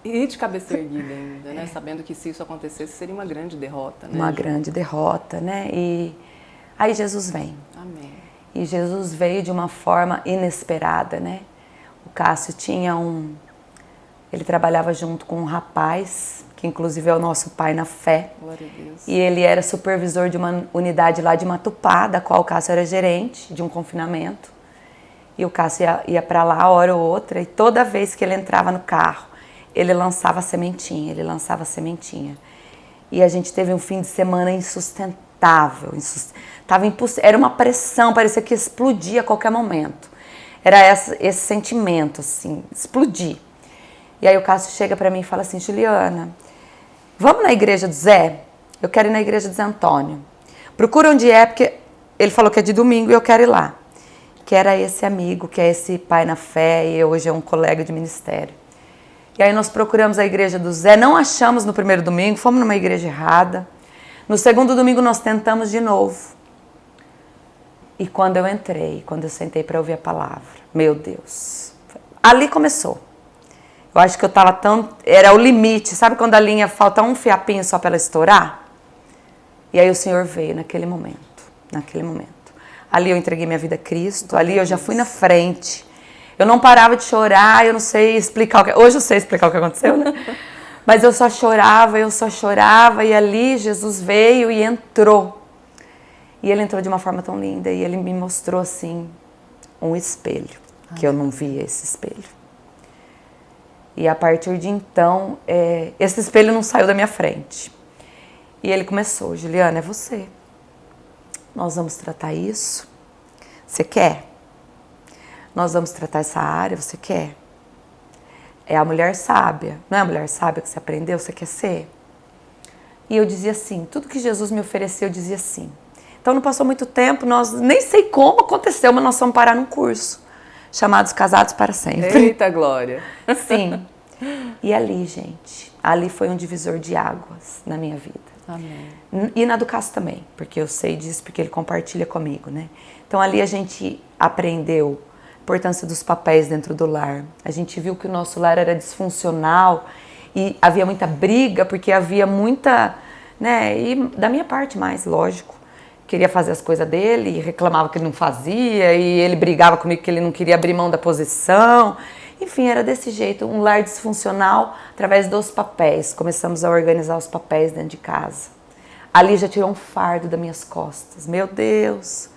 e de cabeça erguida ainda, né? Sabendo que se isso acontecesse, seria uma grande derrota, né? Uma grande derrota, né? E aí Jesus vem. Amém. E Jesus veio de uma forma inesperada, né? O Cássio ele trabalhava junto com um rapaz, que inclusive é o nosso pai na fé. Glória a Deus. E ele era supervisor de uma unidade lá de Matupá, da qual o Cássio era gerente de um confinamento. E o Cássio ia para lá, hora ou outra, e toda vez que ele entrava no carro, ele lançava sementinha, E a gente teve um fim de semana insustentável. Era uma pressão, parecia que explodia a qualquer momento. Era esse sentimento, assim, explodir. E aí o Cássio chega pra mim e fala assim, Juliana, vamos na igreja do Zé? Eu quero ir na igreja do Zé Antônio. Procura onde é, porque ele falou que é de domingo e eu quero ir lá. Que era esse amigo, que é esse pai na fé e hoje é um colega de ministério. E aí nós procuramos a igreja do Zé, não achamos no primeiro domingo, fomos numa igreja errada. No segundo domingo nós tentamos de novo. E quando eu sentei para ouvir a palavra, meu Deus, ali começou. Eu acho que eu estava era o limite, sabe quando a linha falta um fiapinho só para ela estourar? E aí o Senhor veio naquele momento. Ali eu entreguei minha vida a Cristo, ali eu já fui na frente. Eu não parava de chorar, eu não sei explicar hoje eu sei explicar o que aconteceu, né? Mas eu só chorava, e ali Jesus veio e entrou. E ele entrou de uma forma tão linda e ele me mostrou assim um espelho, que eu não via esse espelho. E a partir de então, esse espelho não saiu da minha frente. E ele começou, Juliana, é você. Nós vamos tratar isso. Você quer? Nós vamos tratar essa área, você quer? É a mulher sábia. Não é a mulher sábia que você aprendeu, você quer ser? E eu dizia assim, tudo que Jesus me ofereceu, eu dizia sim. Então não passou muito tempo, nós nem sei como aconteceu, mas nós fomos parar num curso chamado Casados para Sempre. Eita glória! Sim. E ali, gente, ali foi um divisor de águas na minha vida. Amém. E na do Cássio também, porque eu sei disso, porque ele compartilha comigo, né? Então ali a gente aprendeu a importância dos papéis dentro do lar. A gente viu que o nosso lar era disfuncional e havia muita briga, porque havia muita, né? E da minha parte mais, lógico. Queria fazer as coisas dele e reclamava que ele não fazia, e ele brigava comigo que ele não queria abrir mão da posição. Enfim, era desse jeito, um lar disfuncional através dos papéis. Começamos a organizar os papéis dentro de casa. Ali já tirou um fardo das minhas costas. Meu Deus,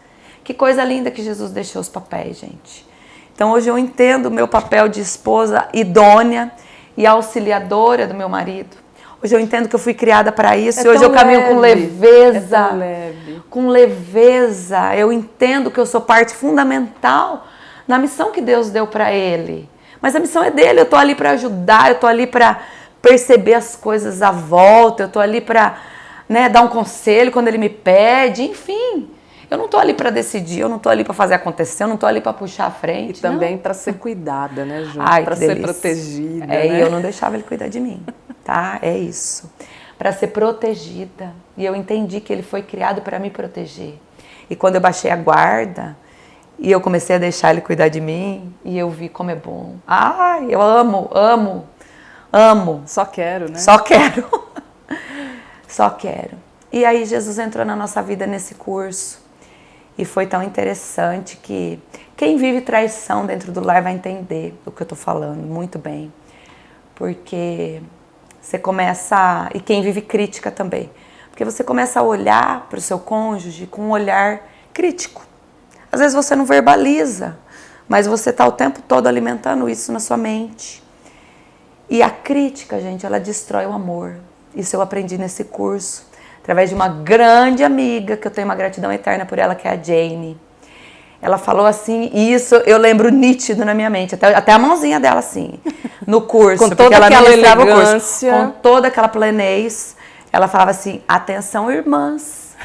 que coisa linda que Jesus deixou os papéis, gente. Então hoje eu entendo o meu papel de esposa idônea e auxiliadora do meu marido. Hoje eu entendo que eu fui criada para isso, e hoje eu caminho com leveza. É tão leve. Com leveza. Eu entendo que eu sou parte fundamental na missão que Deus deu para ele. Mas a missão é dele, eu tô ali para ajudar, eu tô ali para perceber as coisas à volta, eu tô ali para, né, dar um conselho quando ele me pede, enfim. Eu não tô ali para decidir, eu não tô ali para fazer acontecer, eu não tô ali para puxar a frente. E também para ser cuidada, né, Ju? Ai, para que ser delícia. protegida, né? E eu não deixava ele cuidar de mim, tá? É isso. Para ser protegida. E eu entendi que ele foi criado para me proteger. E quando eu baixei a guarda e eu comecei a deixar ele cuidar de mim, e eu vi como é bom. Ai, eu amo, amo, amo. Só quero, né? Só quero. Só quero. E aí Jesus entrou na nossa vida nesse curso. E foi tão interessante que quem vive traição dentro do lar vai entender o que eu tô falando muito bem. Porque você começa... E quem vive crítica também. Porque você começa a olhar para o seu cônjuge com um olhar crítico. Às vezes você não verbaliza, mas você está o tempo todo alimentando isso na sua mente. E a crítica, gente, ela destrói o amor. Isso eu aprendi nesse curso, através de uma grande amiga, que eu tenho uma gratidão eterna por ela, que é a Jane. Ela falou assim, e isso eu lembro nítido na minha mente, até a mãozinha dela assim, no curso. Com toda ela aquela ministrava o curso, elegância. com toda aquela plenez. Ela falava assim, atenção irmãs,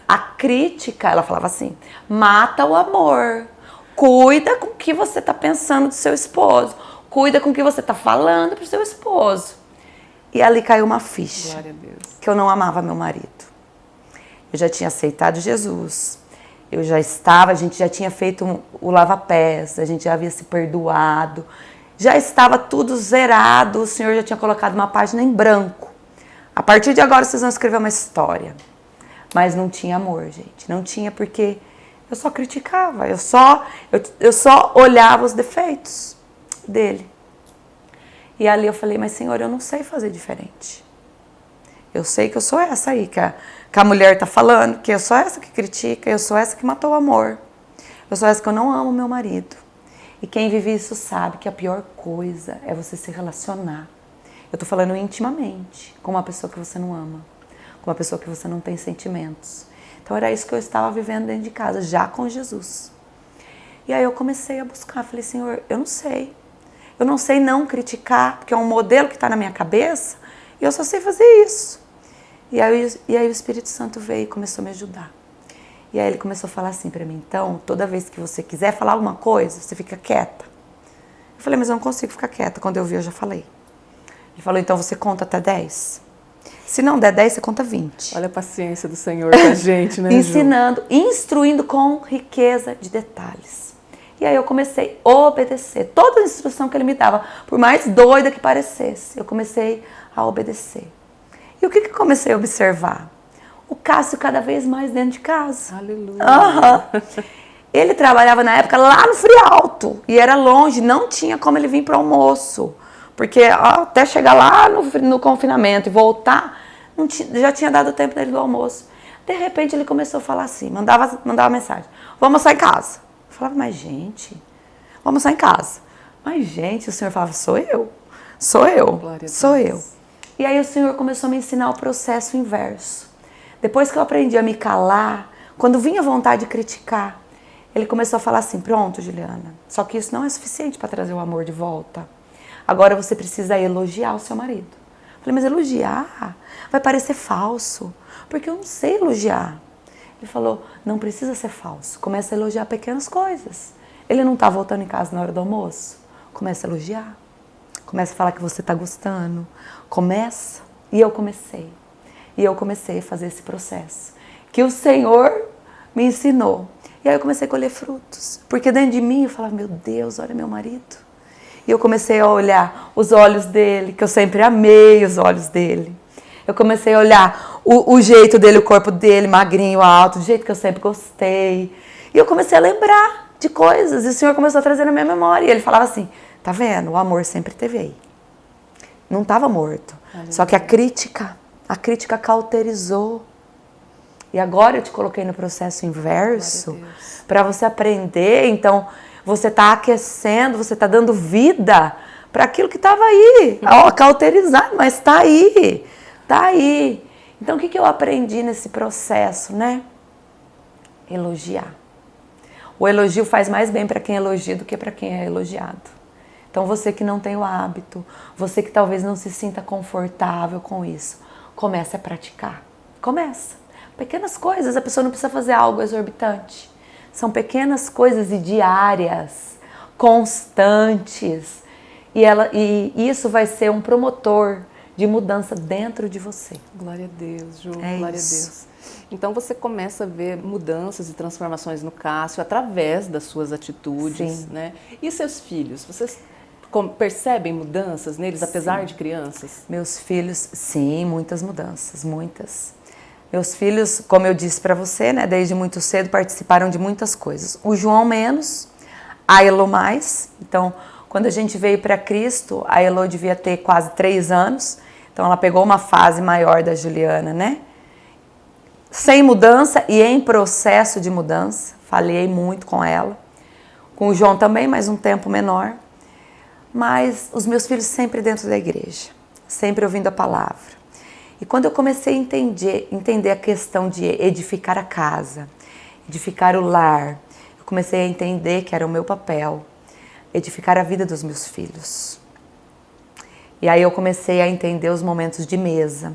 a crítica, ela falava assim, mata o amor, cuida com o que você está pensando do seu esposo, cuida com o que você está falando para o seu esposo. E ali caiu uma ficha, Glória a Deus. que eu não amava meu marido. Eu já tinha aceitado Jesus, a gente já tinha feito o lava-pés, a gente já havia se perdoado, já estava tudo zerado, o Senhor já tinha colocado uma página em branco. A partir de agora vocês vão escrever uma história. Mas não tinha amor, gente. Não tinha, porque eu só criticava. Eu só olhava os defeitos dele. E ali eu falei, mas Senhor, eu não sei fazer diferente. Eu sei que eu sou essa aí, que a mulher tá falando, que eu sou essa que critica, eu sou essa que matou o amor. Eu sou essa que eu não amo meu marido. E quem vive isso sabe que a pior coisa é você se relacionar. Eu tô falando intimamente, com uma pessoa que você não ama, com uma pessoa que você não tem sentimentos. Então era isso que eu estava vivendo dentro de casa, já com Jesus. E aí eu comecei a buscar, falei, Senhor, eu não sei. Eu não sei não criticar, porque é um modelo que está na minha cabeça, e eu só sei fazer isso. E aí o Espírito Santo veio e começou a me ajudar. E aí ele começou a falar assim para mim, então, toda vez que você quiser falar alguma coisa, você fica quieta. Eu falei, mas eu não consigo ficar quieta. Quando eu vi, eu já falei. Ele falou, então você conta até 10. Se não der 10, você conta 20. Olha a paciência do Senhor com a gente, né, Ensinando, instruindo com riqueza de detalhes. E aí eu comecei a obedecer. Toda a instrução que ele me dava, por mais doida que parecesse, eu comecei a obedecer. E o que eu comecei a observar? O Cássio cada vez mais dentro de casa. Aleluia. Uhum. Ele trabalhava na época lá no Frialto. E era longe, não tinha como ele vir para o almoço. Porque até chegar lá no confinamento e voltar, já tinha dado tempo dele do almoço. De repente ele começou a falar assim, mandava mensagem. Vamos almoçar em casa. Eu falava, mas gente, vamos almoçar em casa. Mas gente, o Senhor falava, sou eu. Sou eu. E aí o Senhor começou a me ensinar o processo inverso. Depois que eu aprendi a me calar, quando vinha vontade de criticar, ele começou a falar assim, pronto, Juliana, só que isso não é suficiente para trazer o amor de volta. Agora você precisa elogiar o seu marido. Eu falei, mas elogiar vai parecer falso, porque eu não sei elogiar. Ele falou, não precisa ser falso, começa a elogiar pequenas coisas. Ele não está voltando em casa na hora do almoço? Começa a elogiar. Começa a falar que você está gostando. Começa. E eu comecei. E eu comecei a fazer esse processo. Que o Senhor me ensinou. E aí eu comecei a colher frutos. Porque dentro de mim eu falava, meu Deus, olha meu marido. E eu comecei a olhar os olhos dele, que eu sempre amei os olhos dele. Eu comecei a olhar o jeito dele, o corpo dele, magrinho, alto, do jeito que eu sempre gostei. E eu comecei a lembrar de coisas. E o Senhor começou a trazer na minha memória. E ele falava assim, tá vendo? O amor sempre teve aí. Não estava morto. Só que a crítica cauterizou. E agora eu te coloquei no processo inverso para você aprender. Então, você está aquecendo, você está dando vida para aquilo que estava aí. Cauterizar, mas está aí. Está aí. Então, o que eu aprendi nesse processo, né? Elogiar. O elogio faz mais bem para quem elogia do que para quem é elogiado. Então, você que não tem o hábito, você que talvez não se sinta confortável com isso, comece a praticar. Começa. Pequenas coisas, a pessoa não precisa fazer algo exorbitante. São pequenas coisas e diárias, constantes. E isso vai ser um promotor de mudança dentro de você. Glória a Deus, Ju, É glória isso. a Deus. Então você começa a ver mudanças e transformações no Cássio através das suas atitudes, Sim. né? E seus filhos, vocês percebem mudanças neles, apesar de crianças? Meus filhos, sim, muitas mudanças, muitas. Meus filhos, como eu disse para você, né, desde muito cedo participaram de muitas coisas. O João menos, a Elô mais. Então, quando a gente veio para Cristo, a Elô devia ter quase 3 anos. Então, ela pegou uma fase maior da Juliana, né? Sem mudança e em processo de mudança. Falei muito com ela. Com o João também, mas um tempo menor. Mas os meus filhos sempre dentro da igreja. Sempre ouvindo a palavra. E quando eu comecei a entender a questão de edificar a casa, edificar o lar, eu comecei a entender que era o meu papel, edificar a vida dos meus filhos. E aí eu comecei a entender os momentos de mesa,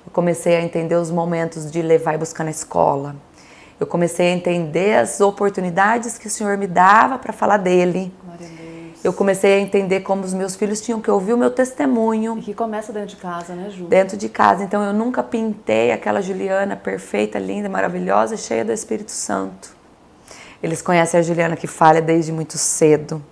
eu comecei a entender os momentos de levar e buscar na escola, eu comecei a entender as oportunidades que o Senhor me dava para falar dele. Glória a Deus. Eu comecei a entender como os meus filhos tinham que ouvir o meu testemunho. E que começa dentro de casa, né, Ju? Dentro de casa. Então eu nunca pintei aquela Juliana perfeita, linda, maravilhosa, cheia do Espírito Santo. Eles conhecem a Juliana que falha desde muito cedo.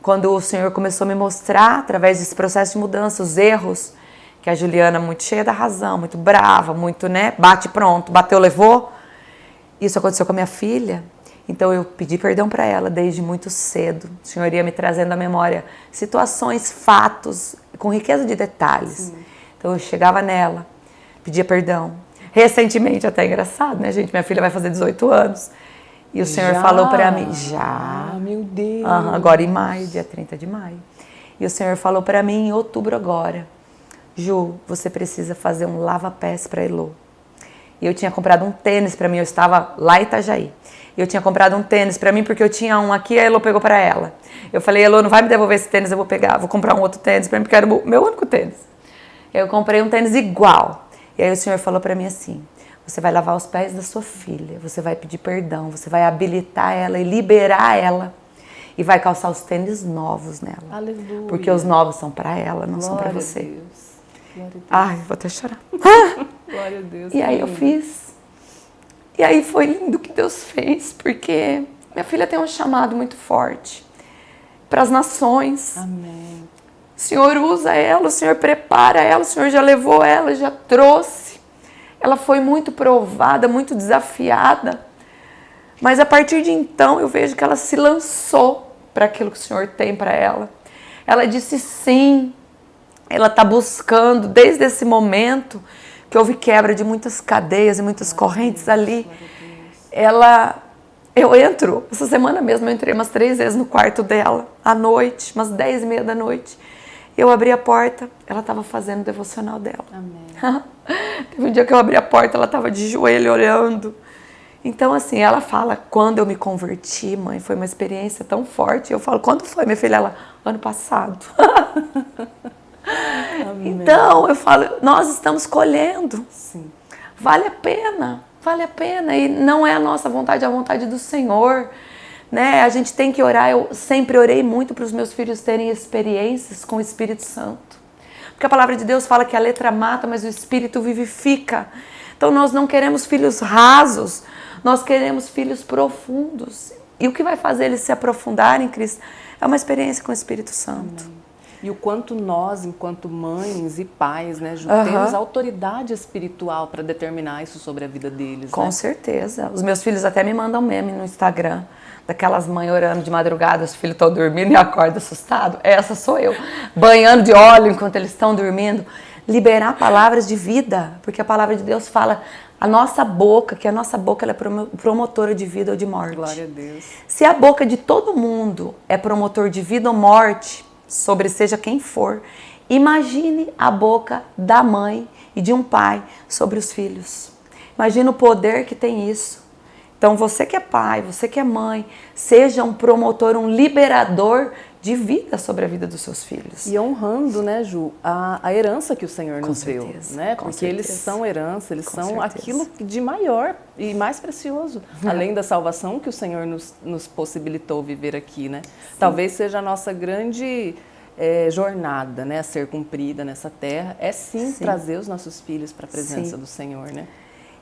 Quando o Senhor começou a me mostrar, através desse processo de mudança, os erros, que a Juliana muito cheia da razão, muito brava, muito, né, bate pronto, bateu, levou. Isso aconteceu com a minha filha. Então eu pedi perdão para ela desde muito cedo. O Senhor ia me trazendo à memória situações, fatos, com riqueza de detalhes. Sim. Então eu chegava nela, pedia perdão. Recentemente, até engraçado, né, gente? Minha filha vai fazer 18 anos. E o Senhor falou para mim, já. Ah, meu Deus. Agora em maio, dia 30 de maio. E o Senhor falou para mim em outubro agora, Ju, você precisa fazer um lava-pés para Elô. E eu tinha comprado um tênis para mim, eu estava lá em Itajaí. Eu tinha comprado um tênis pra mim, porque eu tinha um aqui, a Elô pegou pra ela. Eu falei, Elô, não vai me devolver esse tênis, eu vou pegar, vou comprar um outro tênis pra mim, porque era o meu único tênis. Eu comprei um tênis igual. E aí o Senhor falou pra mim assim, você vai lavar os pés da sua filha, você vai pedir perdão, você vai habilitar ela e liberar ela. E vai calçar os tênis novos nela. Aleluia. Porque os novos são pra ela, não são pra você. Glória a Deus. Glória a Deus. Ai, vou até chorar. Glória a Deus. E aí eu fiz. E aí foi lindo o que Deus fez, porque minha filha tem um chamado muito forte para as nações. Amém. O Senhor usa ela, o Senhor prepara ela, o Senhor já levou ela, já trouxe. Ela foi muito provada, muito desafiada. Mas a partir de então eu vejo que ela se lançou para aquilo que o Senhor tem para ela. Ela disse sim. Ela está buscando desde esse momento que houve quebra de muitas cadeias e muitas correntes ali. Eu entro, essa semana mesmo eu entrei umas 3 vezes no quarto dela, à noite, umas 10h30 da noite. Eu abri a porta, ela estava fazendo o devocional dela. Amém. Teve um dia que eu abri a porta, ela estava de joelho orando. Então assim, ela fala, quando eu me converti, mãe, foi uma experiência tão forte. Eu falo, quando foi, minha filha? Ela, ano passado. Então, eu falo, nós estamos colhendo. Sim. Vale a pena. E não é a nossa vontade, é a vontade do Senhor. né? A gente tem que orar. Eu sempre orei muito para os meus filhos terem experiências com o Espírito Santo. Porque a palavra de Deus fala que a letra mata, mas o Espírito vivifica. Então nós não queremos filhos rasos, nós queremos filhos profundos. E o que vai fazer eles se aprofundarem em Cristo é uma experiência com o Espírito Santo. Amém. E o quanto nós, enquanto mães e pais, né, temos autoridade espiritual para determinar isso sobre a vida deles. Com certeza. Os meus filhos até me mandam meme no Instagram, daquelas mães orando de madrugada, os filhos estão dormindo e acordam assustados. Essa sou eu, banhando de óleo enquanto eles estão dormindo. Liberar palavras de vida, porque a palavra de Deus fala a nossa boca, que a nossa boca ela é promotora de vida ou de morte. Glória a Deus. Se a boca de todo mundo é promotor de vida ou morte, sobre seja quem for, imagine a boca da mãe e de um pai sobre os filhos. Imagina o poder que tem isso. Então você que é pai, você que é mãe, seja um promotor, um liberador de vida sobre a vida dos seus filhos. E honrando, né, Ju, a herança que o Senhor nos deu, né? Com Porque certeza. Eles são herança, eles são certeza. aquilo de maior e mais precioso, além da salvação que o Senhor nos possibilitou viver aqui, né? Sim. Talvez seja a nossa grande jornada, né, a ser cumprida nessa terra, sim trazer os nossos filhos para a presença do Senhor, né?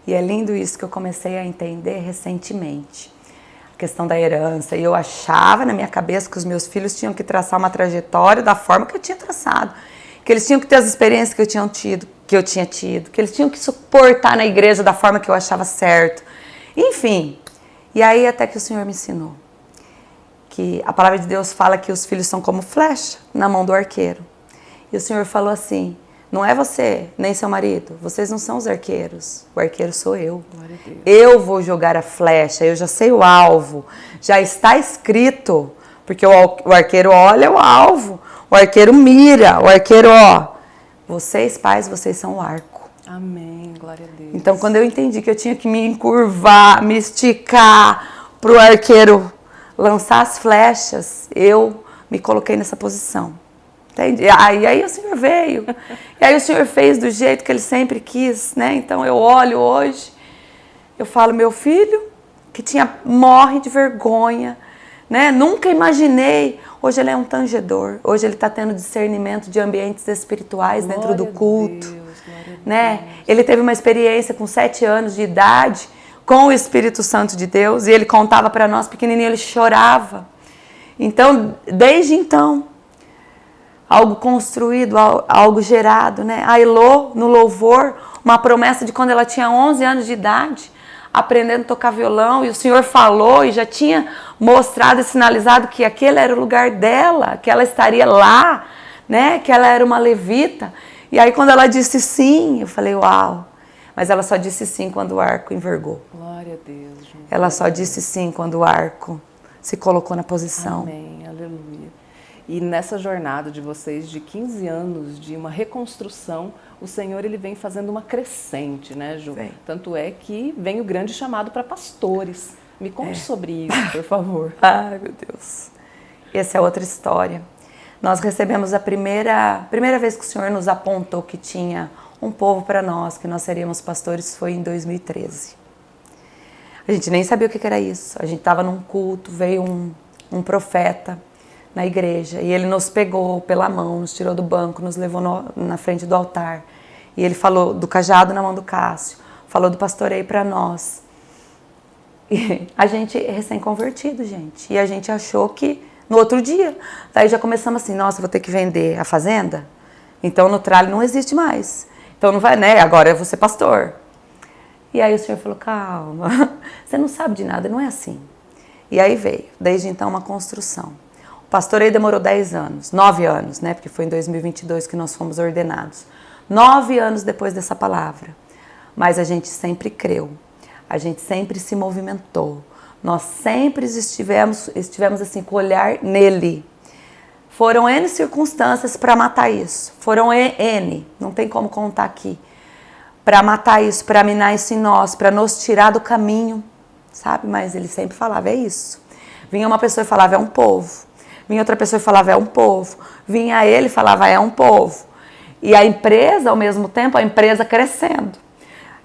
E é lindo isso que eu comecei a entender recentemente. A questão da herança. E eu achava na minha cabeça que os meus filhos tinham que traçar uma trajetória da forma que eu tinha traçado. Que eles tinham que ter as experiências que eu tinha tido. Que eles tinham que suportar na igreja da forma que eu achava certo. Enfim. E aí até que o Senhor me ensinou. Que a palavra de Deus fala que os filhos são como flecha na mão do arqueiro. E o Senhor falou assim, não é você, nem seu marido, vocês não são os arqueiros, o arqueiro sou eu. Eu vou jogar a flecha, eu já sei o alvo, já está escrito, porque o arqueiro olha o alvo, o arqueiro mira, o arqueiro, vocês pais, vocês são o arco. Amém, glória a Deus. Então quando eu entendi que eu tinha que me encurvar, me esticar para o arqueiro lançar as flechas, eu me coloquei nessa posição. Entende? E aí o Senhor veio. E aí o Senhor fez do jeito que Ele sempre quis, né? Então eu olho hoje, eu falo, meu filho, que morre de vergonha, né? Nunca imaginei. Hoje ele é um tangedor. Hoje ele está tendo discernimento de ambientes espirituais dentro do culto. Né? Ele teve uma experiência com 7 anos de idade com o Espírito Santo de Deus, e ele contava para nós, pequenininho, ele chorava. Então, desde então, algo construído, algo gerado, né? A Elô, no louvor, uma promessa de quando ela tinha 11 anos de idade, aprendendo a tocar violão, e o Senhor falou e já tinha mostrado e sinalizado que aquele era o lugar dela, que ela estaria lá, né? Que ela era uma levita. E aí quando ela disse sim, eu falei, uau. Mas ela só disse sim quando o arco envergou. Glória a Deus. Gente. Ela só disse sim quando o arco se colocou na posição. Amém, aleluia. E nessa jornada de vocês de 15 anos, de uma reconstrução, o Senhor ele vem fazendo uma crescente, né, Ju? Vem. Tanto é que vem o grande chamado para pastores. Me conte sobre isso, por favor. Ai, meu Deus. Essa é outra história. Nós recebemos a primeira vez que o Senhor nos apontou que tinha um povo para nós, que nós seríamos pastores, foi em 2013. A gente nem sabia o que era isso. A gente estava num culto, veio um profeta na igreja e ele nos pegou pela mão, nos tirou do banco, nos levou na frente do altar. E ele falou do cajado na mão do Cássio, falou do pastoreio para nós. E a gente recém-convertido, gente. E a gente achou que no outro dia. Daí já começamos assim, nossa, vou ter que vender a fazenda? Então no tralho não existe mais. Então não vai, né? Agora eu vou ser pastor. E aí o Senhor falou, calma, você não sabe de nada, não é assim. E aí veio, desde então, uma construção. O pastoreio demorou 10 anos, 9 anos, né? Porque foi em 2022 que nós fomos ordenados. 9 anos depois dessa palavra. Mas a gente sempre creu, a gente sempre se movimentou. Nós sempre estivemos assim, com o olhar nele. Foram N circunstâncias para matar isso. Foram N, não tem como contar aqui. Para matar isso, para minar isso em nós, para nos tirar do caminho, sabe? Mas ele sempre falava, é isso. Vinha uma pessoa e falava, é um povo. Vinha outra pessoa e falava, é um povo. Vinha ele e falava, é um povo. E a empresa, ao mesmo tempo, a empresa crescendo.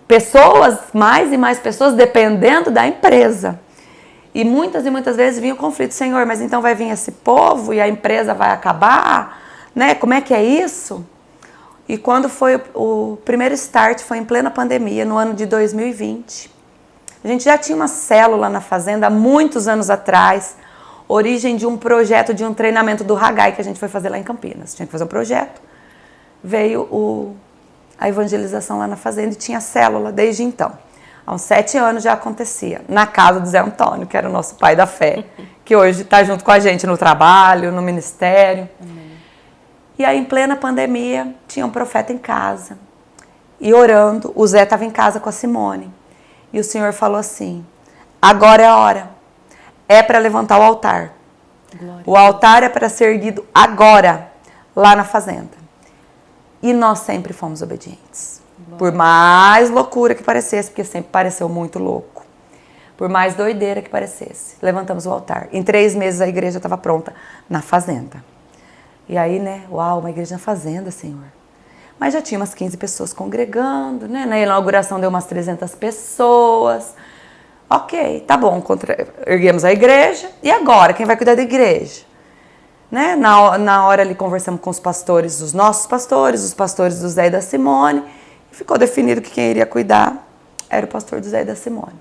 Pessoas, mais e mais pessoas dependendo da empresa. E muitas vezes vinha o conflito, Senhor, mas então vai vir esse povo e a empresa vai acabar, né? Como é que é isso? E quando foi o primeiro start, foi em plena pandemia, no ano de 2020. A gente já tinha uma célula na fazenda há muitos anos atrás, origem de um projeto, de um treinamento do Haggai que a gente foi fazer lá em Campinas. Tinha que fazer um projeto, veio a evangelização lá na fazenda e tinha célula desde então. Há uns 7 anos já acontecia, na casa do Zé Antônio, que era o nosso pai da fé, que hoje está junto com a gente no trabalho, no ministério. Amém. E aí, em plena pandemia, tinha um profeta em casa, e orando, o Zé estava em casa com a Simone. E o Senhor falou assim, agora é a hora, é para levantar o altar. Glória. O altar é para ser erguido agora, lá na fazenda. E nós sempre fomos obedientes. Por mais loucura que parecesse, porque sempre pareceu muito louco. Por mais doideira que parecesse. Levantamos o altar. Em 3 meses a igreja estava pronta na fazenda. E aí, né? Uau, uma igreja na fazenda, Senhor. Mas já tinha umas 15 pessoas congregando, né? Na inauguração deu umas 300 pessoas. Ok, tá bom. Erguemos a igreja. E agora? Quem vai cuidar da igreja? Né? Na hora ali conversamos com os pastores, os nossos pastores, os pastores do Zé e da Simone. Ficou definido que quem iria cuidar era o pastor do Zé e da Simone.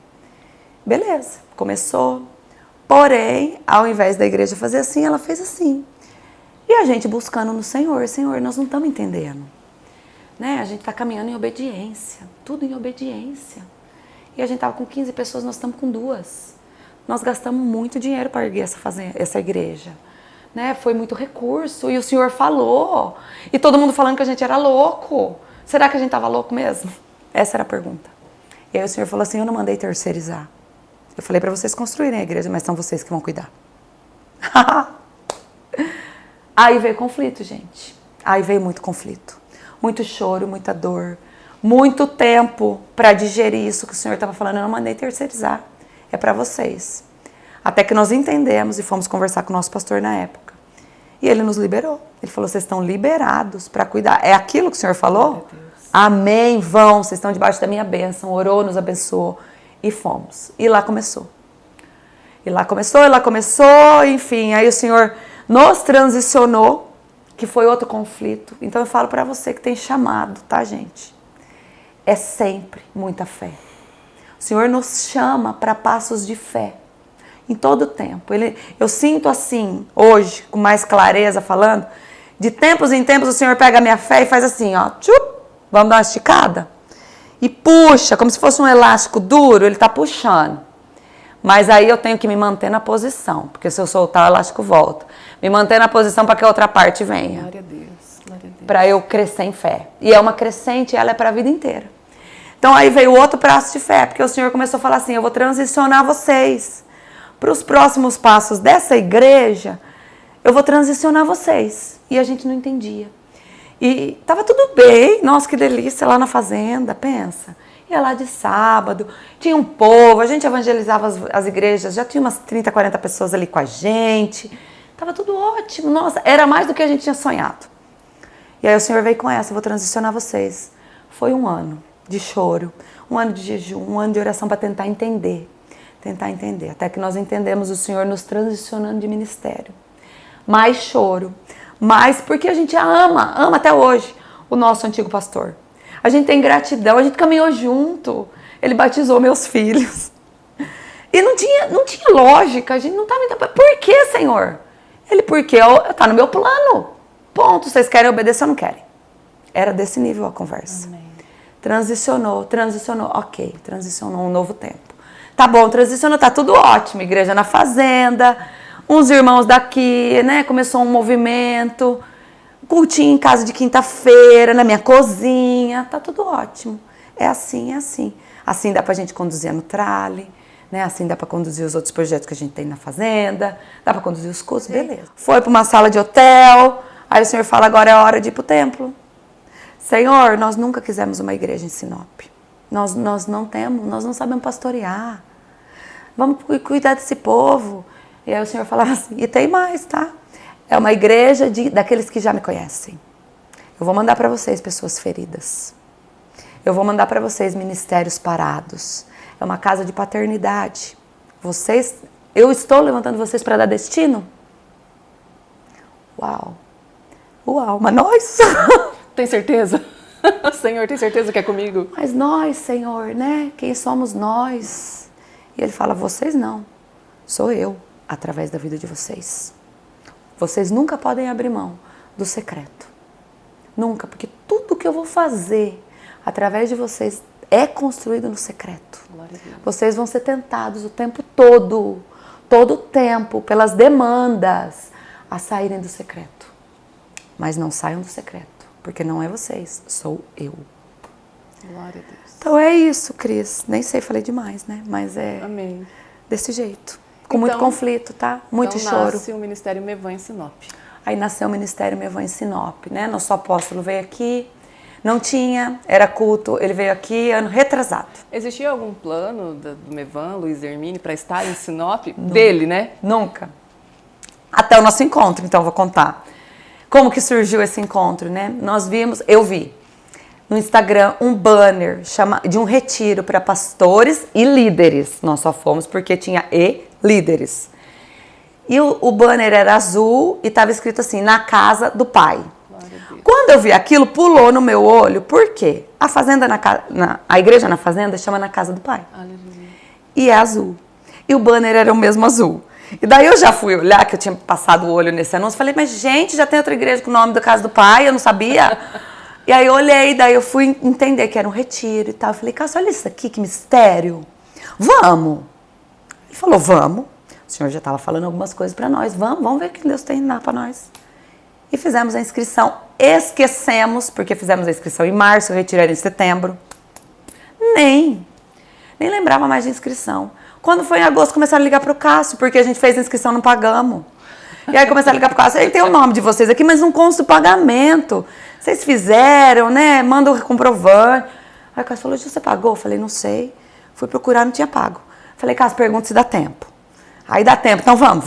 Beleza, começou. Porém, ao invés da igreja fazer assim, ela fez assim. E a gente buscando no Senhor. Senhor, nós não estamos entendendo. Né? A gente está caminhando em obediência. Tudo em obediência. E a gente estava com 15 pessoas, nós estamos com 2. Nós gastamos muito dinheiro para erguer essa igreja. Né? Foi muito recurso. E o Senhor falou. E todo mundo falando que a gente era louco. Será que a gente estava louco mesmo? Essa era a pergunta. E aí o Senhor falou assim, eu não mandei terceirizar. Eu falei para vocês construírem a igreja, mas são vocês que vão cuidar. Aí veio conflito, gente. Aí veio muito conflito. Muito choro, muita dor. Muito tempo para digerir isso que o Senhor estava falando. Eu não mandei terceirizar. É para vocês. Até que nós entendemos e fomos conversar com o nosso pastor na época. E ele nos liberou. Ele falou, vocês estão liberados para cuidar. É aquilo que o Senhor falou? Amém, vão, vocês estão debaixo da minha bênção. Orou, nos abençoou e fomos. E lá começou. Enfim, aí o Senhor nos transicionou, que foi outro conflito. Então eu falo para você que tem chamado, tá, gente? É sempre muita fé. O Senhor nos chama para passos de fé. Em todo o tempo. Eu sinto assim, hoje, com mais clareza falando, de tempos em tempos o Senhor pega a minha fé e faz assim, ó, tchup, vamos dar uma esticada? E puxa, como se fosse um elástico duro, ele está puxando. Mas aí eu tenho que me manter na posição, porque se eu soltar o elástico volta. Me manter na posição para que a outra parte venha. Glória a Deus, glória a Deus. Para eu crescer em fé. E é uma crescente, ela é para a vida inteira. Então aí veio outro braço de fé, porque o Senhor começou a falar assim, eu vou transicionar vocês. Para os próximos passos dessa igreja, eu vou transicionar vocês. E a gente não entendia. E estava tudo bem, nossa, que delícia, lá na fazenda, pensa. Ia lá de sábado, tinha um povo, a gente evangelizava as igrejas, já tinha umas 30, 40 pessoas ali com a gente. Estava tudo ótimo, nossa, era mais do que a gente tinha sonhado. E aí o Senhor veio com essa, eu vou transicionar vocês. Foi um ano de choro, um ano de jejum, um ano de oração para tentar entender, até que nós entendemos o Senhor nos transicionando de ministério. Mais choro, mais porque a gente ama até hoje o nosso antigo pastor. A gente tem gratidão, a gente caminhou junto, ele batizou meus filhos. E não tinha lógica, a gente não estava entendendo. Por que, Senhor? Ele, porque está no meu plano. Ponto, vocês querem obedecer ou não querem? Era desse nível a conversa. Amém. Transicionou, ok, transicionou um novo tempo. Tá bom, transicionou, tá tudo ótimo, igreja na fazenda, uns irmãos daqui, né, começou um movimento, cultinho em casa de quinta-feira, na minha cozinha, tá tudo ótimo. É assim, é assim. Assim dá pra gente conduzir a Nutrali, né, assim dá pra conduzir os outros projetos que a gente tem na fazenda, dá pra conduzir os cursos, beleza. Foi pra uma sala de hotel, aí o Senhor fala, agora é a hora de ir pro templo. Senhor, nós nunca quisemos uma igreja em Sinop. Nós não sabemos pastorear. Vamos cuidar desse povo. E aí o Senhor falava assim, e tem mais, tá? É uma igreja daqueles que já me conhecem. Eu vou mandar para vocês pessoas feridas. Eu vou mandar para vocês ministérios parados. É uma casa de paternidade. Vocês Eu estou levantando vocês para dar destino? Uau! Uau, mas nós? Tem certeza? Senhor, tem certeza que é comigo? Mas nós, Senhor, né? Quem somos nós? E ele fala, vocês não. Sou eu, através da vida de vocês. Vocês nunca podem abrir mão do secreto. Nunca, porque tudo que eu vou fazer através de vocês é construído no secreto. Vocês vão ser tentados o tempo todo o tempo, pelas demandas, a saírem do secreto. Mas não saiam do secreto, porque não é vocês, sou eu. Glória a Deus. Então é isso, Cris. Nem sei, falei demais, né? Mas é Amém. desse jeito. Com muito conflito, tá? Muito então choro. Nasce o Ministério Mevan em Sinop. Aí nasceu o Ministério Mevan em Sinop, né? Nosso apóstolo veio aqui, não tinha, era culto, ele veio aqui ano retrasado. Existia algum plano do Mevan, Luiz Hermine, para estar em Sinop? Dele, né? Nunca. Até o nosso encontro, então, eu vou contar. Como que surgiu esse encontro, né? Eu vi no Instagram um banner de um retiro para pastores e líderes. Nós só fomos porque tinha líderes. E o banner era azul e estava escrito assim, na casa do Pai. Quando eu vi aquilo, pulou no meu olho, por quê? A igreja na fazenda chama na casa do Pai. Aleluia. E é azul. E o banner era o mesmo azul. E daí eu já fui olhar, que eu tinha passado o olho nesse anúncio, falei, mas gente, já tem outra igreja com o nome da casa do Pai, eu não sabia. E aí eu olhei, daí eu fui entender que era um retiro e tal. Eu falei, Cássio, olha isso aqui, que mistério. Vamos. Ele falou, vamos. O senhor já estava falando algumas coisas para nós. Vamos ver o que Deus tem lá para nós. E fizemos a inscrição. Esquecemos, porque fizemos a inscrição em março, o retiro era em setembro. Nem lembrava mais de inscrição. Quando foi em agosto, começaram a ligar para o Cássio, porque a gente fez a inscrição, não pagamos. E aí começaram a ligar para o Cássio, aí tem o nome de vocês aqui, mas não consta o pagamento. Vocês fizeram, né? Manda o comprovante. Aí o Cássio falou, você pagou? Eu falei, não sei. Fui procurar, não tinha pago. Falei, Cássio, pergunta se dá tempo. Aí dá tempo, então vamos.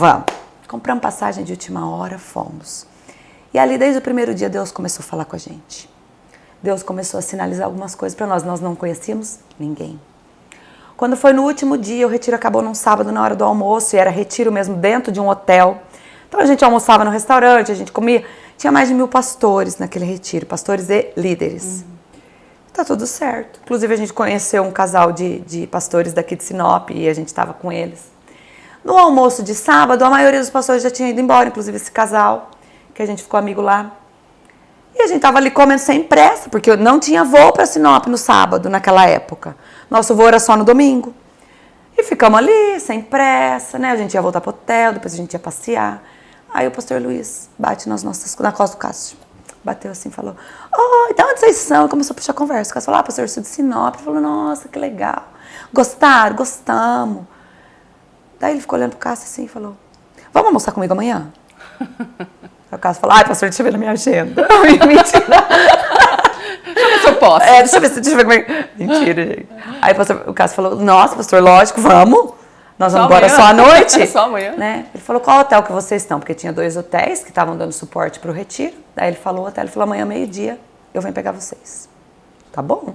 Compramos passagem de última hora, fomos. E ali, desde o primeiro dia, Deus começou a falar com a gente. Deus começou a sinalizar algumas coisas para nós. Nós não conhecíamos ninguém. Quando foi no último dia, o retiro acabou num sábado, na hora do almoço, e era retiro mesmo dentro de um hotel. Então a gente almoçava no restaurante, a gente comia. Tinha mais de 1000 pastores naquele retiro, pastores e líderes. Tá tudo certo. Inclusive a gente conheceu um casal de pastores daqui de Sinop e a gente estava com eles. No almoço de sábado, a maioria dos pastores já tinha ido embora, inclusive esse casal, que a gente ficou amigo lá. E a gente tava ali comendo sem pressa, porque eu não tinha voo para Sinop no sábado, naquela época. Nosso voo era só no domingo. E ficamos ali, sem pressa, né? A gente ia voltar pro hotel, depois a gente ia passear. Aí o pastor Luiz bate na costa do Cássio. Bateu assim, falou, então onde vocês são? E começou a puxar conversa. O Cássio falou, pastor, eu sou de Sinop. Ele falou, nossa, que legal. Gostaram? Gostamos. Daí ele ficou olhando pro Cássio assim e falou, vamos almoçar comigo amanhã? Aí o Cássio falou, pastor, deixa eu ver na minha agenda. Mentira. Deixa eu ver se eu posso. Deixa eu ver como é. Mentira, gente. Aí o Cássio falou, nossa, pastor, lógico, vamos. Nós vamos embora só à noite. Só amanhã? Né? Ele falou, qual hotel que vocês estão? Porque tinha 2 hotéis que estavam dando suporte para o retiro. Daí ele falou, ele falou, amanhã, meio-dia, eu venho pegar vocês. Tá bom.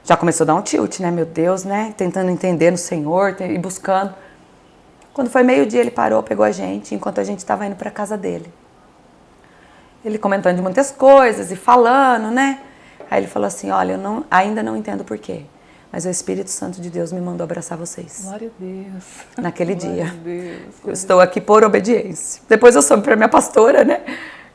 Já começou a dar um tilt, né? Meu Deus, né? Tentando entender no Senhor e buscando. Quando foi meio-dia, ele parou, pegou a gente, enquanto a gente estava indo para a casa dele. Ele comentando de muitas coisas e falando, né? Aí ele falou assim, olha, eu ainda não entendo por quê, mas o Espírito Santo de Deus me mandou abraçar vocês. Glória a Deus. Naquele Glória dia. A Deus. Eu estou aqui por obediência. Depois eu soube para minha pastora, né?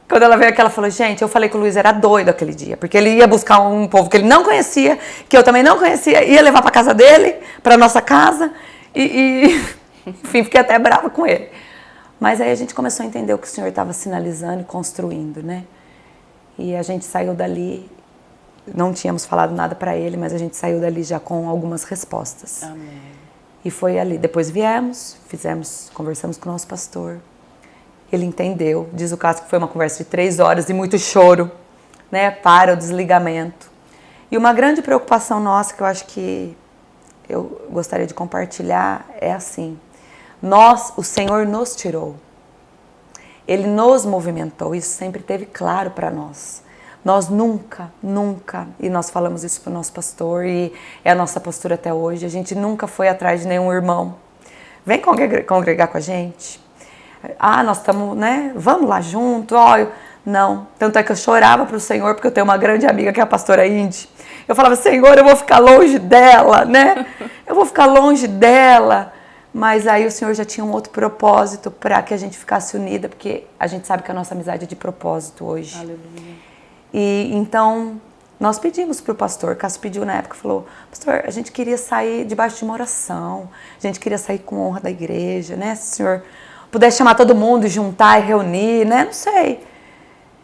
Quando ela veio aqui, ela falou, gente, eu falei que o Luiz era doido aquele dia, porque ele ia buscar um povo que ele não conhecia, que eu também não conhecia, ia levar para casa dele, para nossa casa, enfim, fiquei até brava com ele. Mas aí a gente começou a entender o que o Senhor estava sinalizando e construindo, né? E a gente saiu dali, não tínhamos falado nada para ele, mas a gente saiu dali já com algumas respostas. Amém. E foi ali. Depois viemos, conversamos com o nosso pastor. Ele entendeu. Diz o Cássio que foi uma conversa de 3 horas e muito choro, né? Para o desligamento. E uma grande preocupação nossa, que eu acho que eu gostaria de compartilhar, é assim. O Senhor nos tirou. Ele nos movimentou. Isso sempre teve claro para nós. Nós nunca, e nós falamos isso para o nosso pastor, e é a nossa postura até hoje, a gente nunca foi atrás de nenhum irmão. Vem congregar com a gente. Ah, nós estamos, né? Vamos lá junto. Não. Tanto é que eu chorava para o Senhor, porque eu tenho uma grande amiga que é a pastora Indy. Eu falava, Senhor, eu vou ficar longe dela, né? Eu vou ficar longe dela. Mas aí o Senhor já tinha um outro propósito para que a gente ficasse unida, porque a gente sabe que a nossa amizade é de propósito hoje. Aleluia. E então nós pedimos para o pastor, Cássio pediu na época, falou, pastor, a gente queria sair debaixo de uma oração, a gente queria sair com honra da igreja, né? Se o senhor pudesse chamar todo mundo, juntar e reunir, né? Não sei.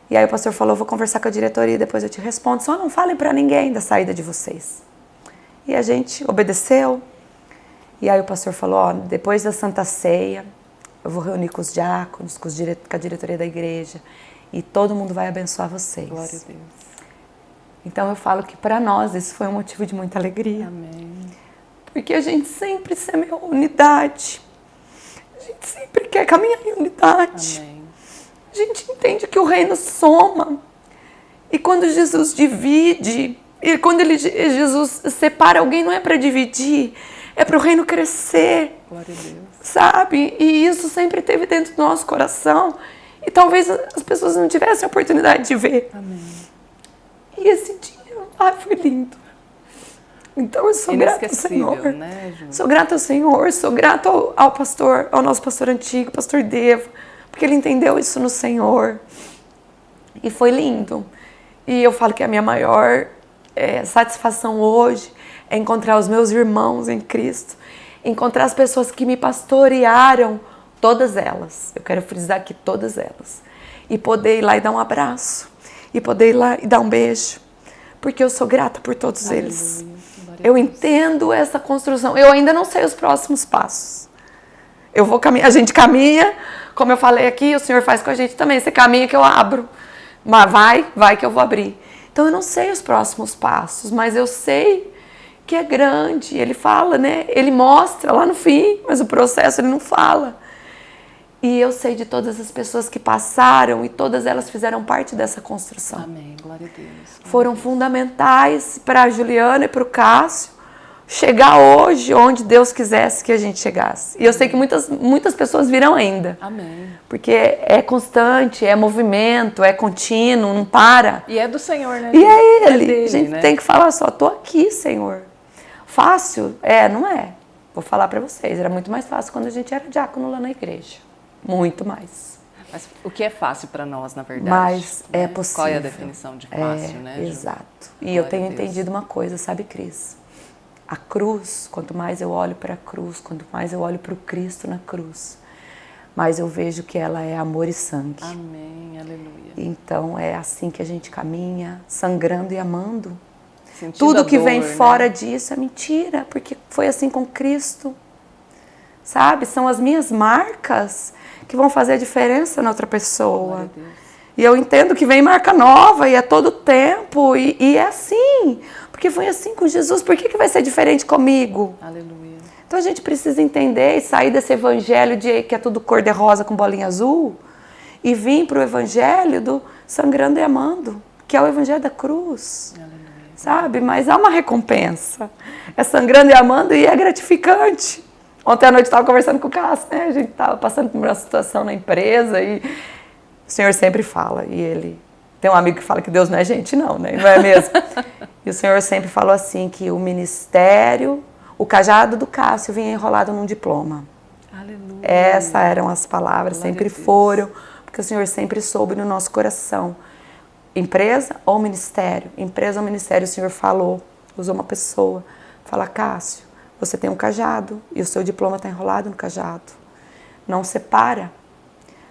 E aí o pastor falou, vou conversar com a diretoria e depois eu te respondo, só não falem para ninguém da saída de vocês. E a gente obedeceu. E aí o pastor falou, depois da Santa Ceia, eu vou reunir com os diáconos, com a diretoria da igreja, e todo mundo vai abençoar vocês. Glória a Deus. Então eu falo que para nós isso foi um motivo de muita alegria. Amém. Porque a gente sempre semeou unidade. A gente sempre quer caminhar em unidade. Amém. A gente entende que o reino soma. E quando Jesus divide, e quando Jesus separa alguém, não é para dividir, é para o reino crescer. Glória a Deus. Sabe? E isso sempre esteve dentro do nosso coração. E talvez as pessoas não tivessem a oportunidade de ver. Amém. E esse dia, foi lindo. Então eu sou grata ao Senhor. Né, Ju? Sou grata ao Senhor, sou grata ao pastor, ao nosso pastor antigo, pastor Devo, porque ele entendeu isso no Senhor. E foi lindo. E eu falo que a minha maior satisfação hoje é encontrar os meus irmãos em Cristo, encontrar as pessoas que me pastorearam, todas elas, eu quero frisar aqui todas elas, e poder ir lá e dar um abraço, e poder ir lá e dar um beijo, porque eu sou grata por todos eles. Eu entendo essa construção, eu ainda não sei os próximos passos. Eu vou caminhar, a gente caminha, como eu falei aqui, o Senhor faz com a gente também, você caminha que eu abro, mas vai que eu vou abrir. Então eu não sei os próximos passos, mas eu sei que é grande, ele fala, né? Ele mostra lá no fim, mas o processo ele não fala. E eu sei de todas as pessoas que passaram e todas elas fizeram parte dessa construção. Amém, glória a Deus. Foram fundamentais para a Juliana e para o Cássio chegar hoje onde Deus quisesse que a gente chegasse. E eu sei que muitas pessoas virão ainda. Amém. Porque é constante, é movimento, é contínuo, não para. E é do Senhor, né? E é Ele. Dele, a gente né? tem que falar só, tô aqui, Senhor. Fácil? Não é. Vou falar para vocês, era muito mais fácil quando a gente era diácono lá na igreja. Muito mais. Mas o que é fácil para nós, na verdade? Mas né? é possível. Qual é a definição de fácil, né, Ju? Exato. E Glória eu tenho a Deus. entendido uma coisa, sabe, Cris? A cruz, quanto mais eu olho para a cruz, quanto mais eu olho para o Cristo na cruz, mais eu vejo que ela é amor e sangue. Amém, aleluia. Então é assim que a gente caminha, sangrando e amando. Sentindo Tudo a que dor, vem né? fora disso é mentira, porque foi assim com Cristo. Sabe? São as minhas marcas que vão fazer a diferença na outra pessoa. Glória a Deus. E eu entendo que vem marca nova e é todo tempo. E é assim. Porque foi assim com Jesus. Por que vai ser diferente comigo? Aleluia. Então a gente precisa entender e sair desse evangelho que é tudo cor-de-rosa com bolinha azul e vir para o evangelho do sangrando e amando, que é o evangelho da cruz. Aleluia. Sabe? Mas há uma recompensa. É sangrando e amando e é gratificante. Ontem à noite eu estava conversando com o Cássio, né? A gente estava passando por uma situação na empresa e o Senhor sempre fala. E ele tem um amigo que fala que Deus não é gente, não, né? Não é mesmo? E o Senhor sempre falou assim que o ministério, o cajado do Cássio vinha enrolado num diploma. Aleluia. Essas eram as palavras, Glória sempre a Deus. foram, porque o Senhor sempre soube no nosso coração. Empresa ou ministério? Empresa ou ministério, o Senhor falou, usou uma pessoa, fala, Cássio, você tem um cajado e o seu diploma está enrolado no cajado. Não separa.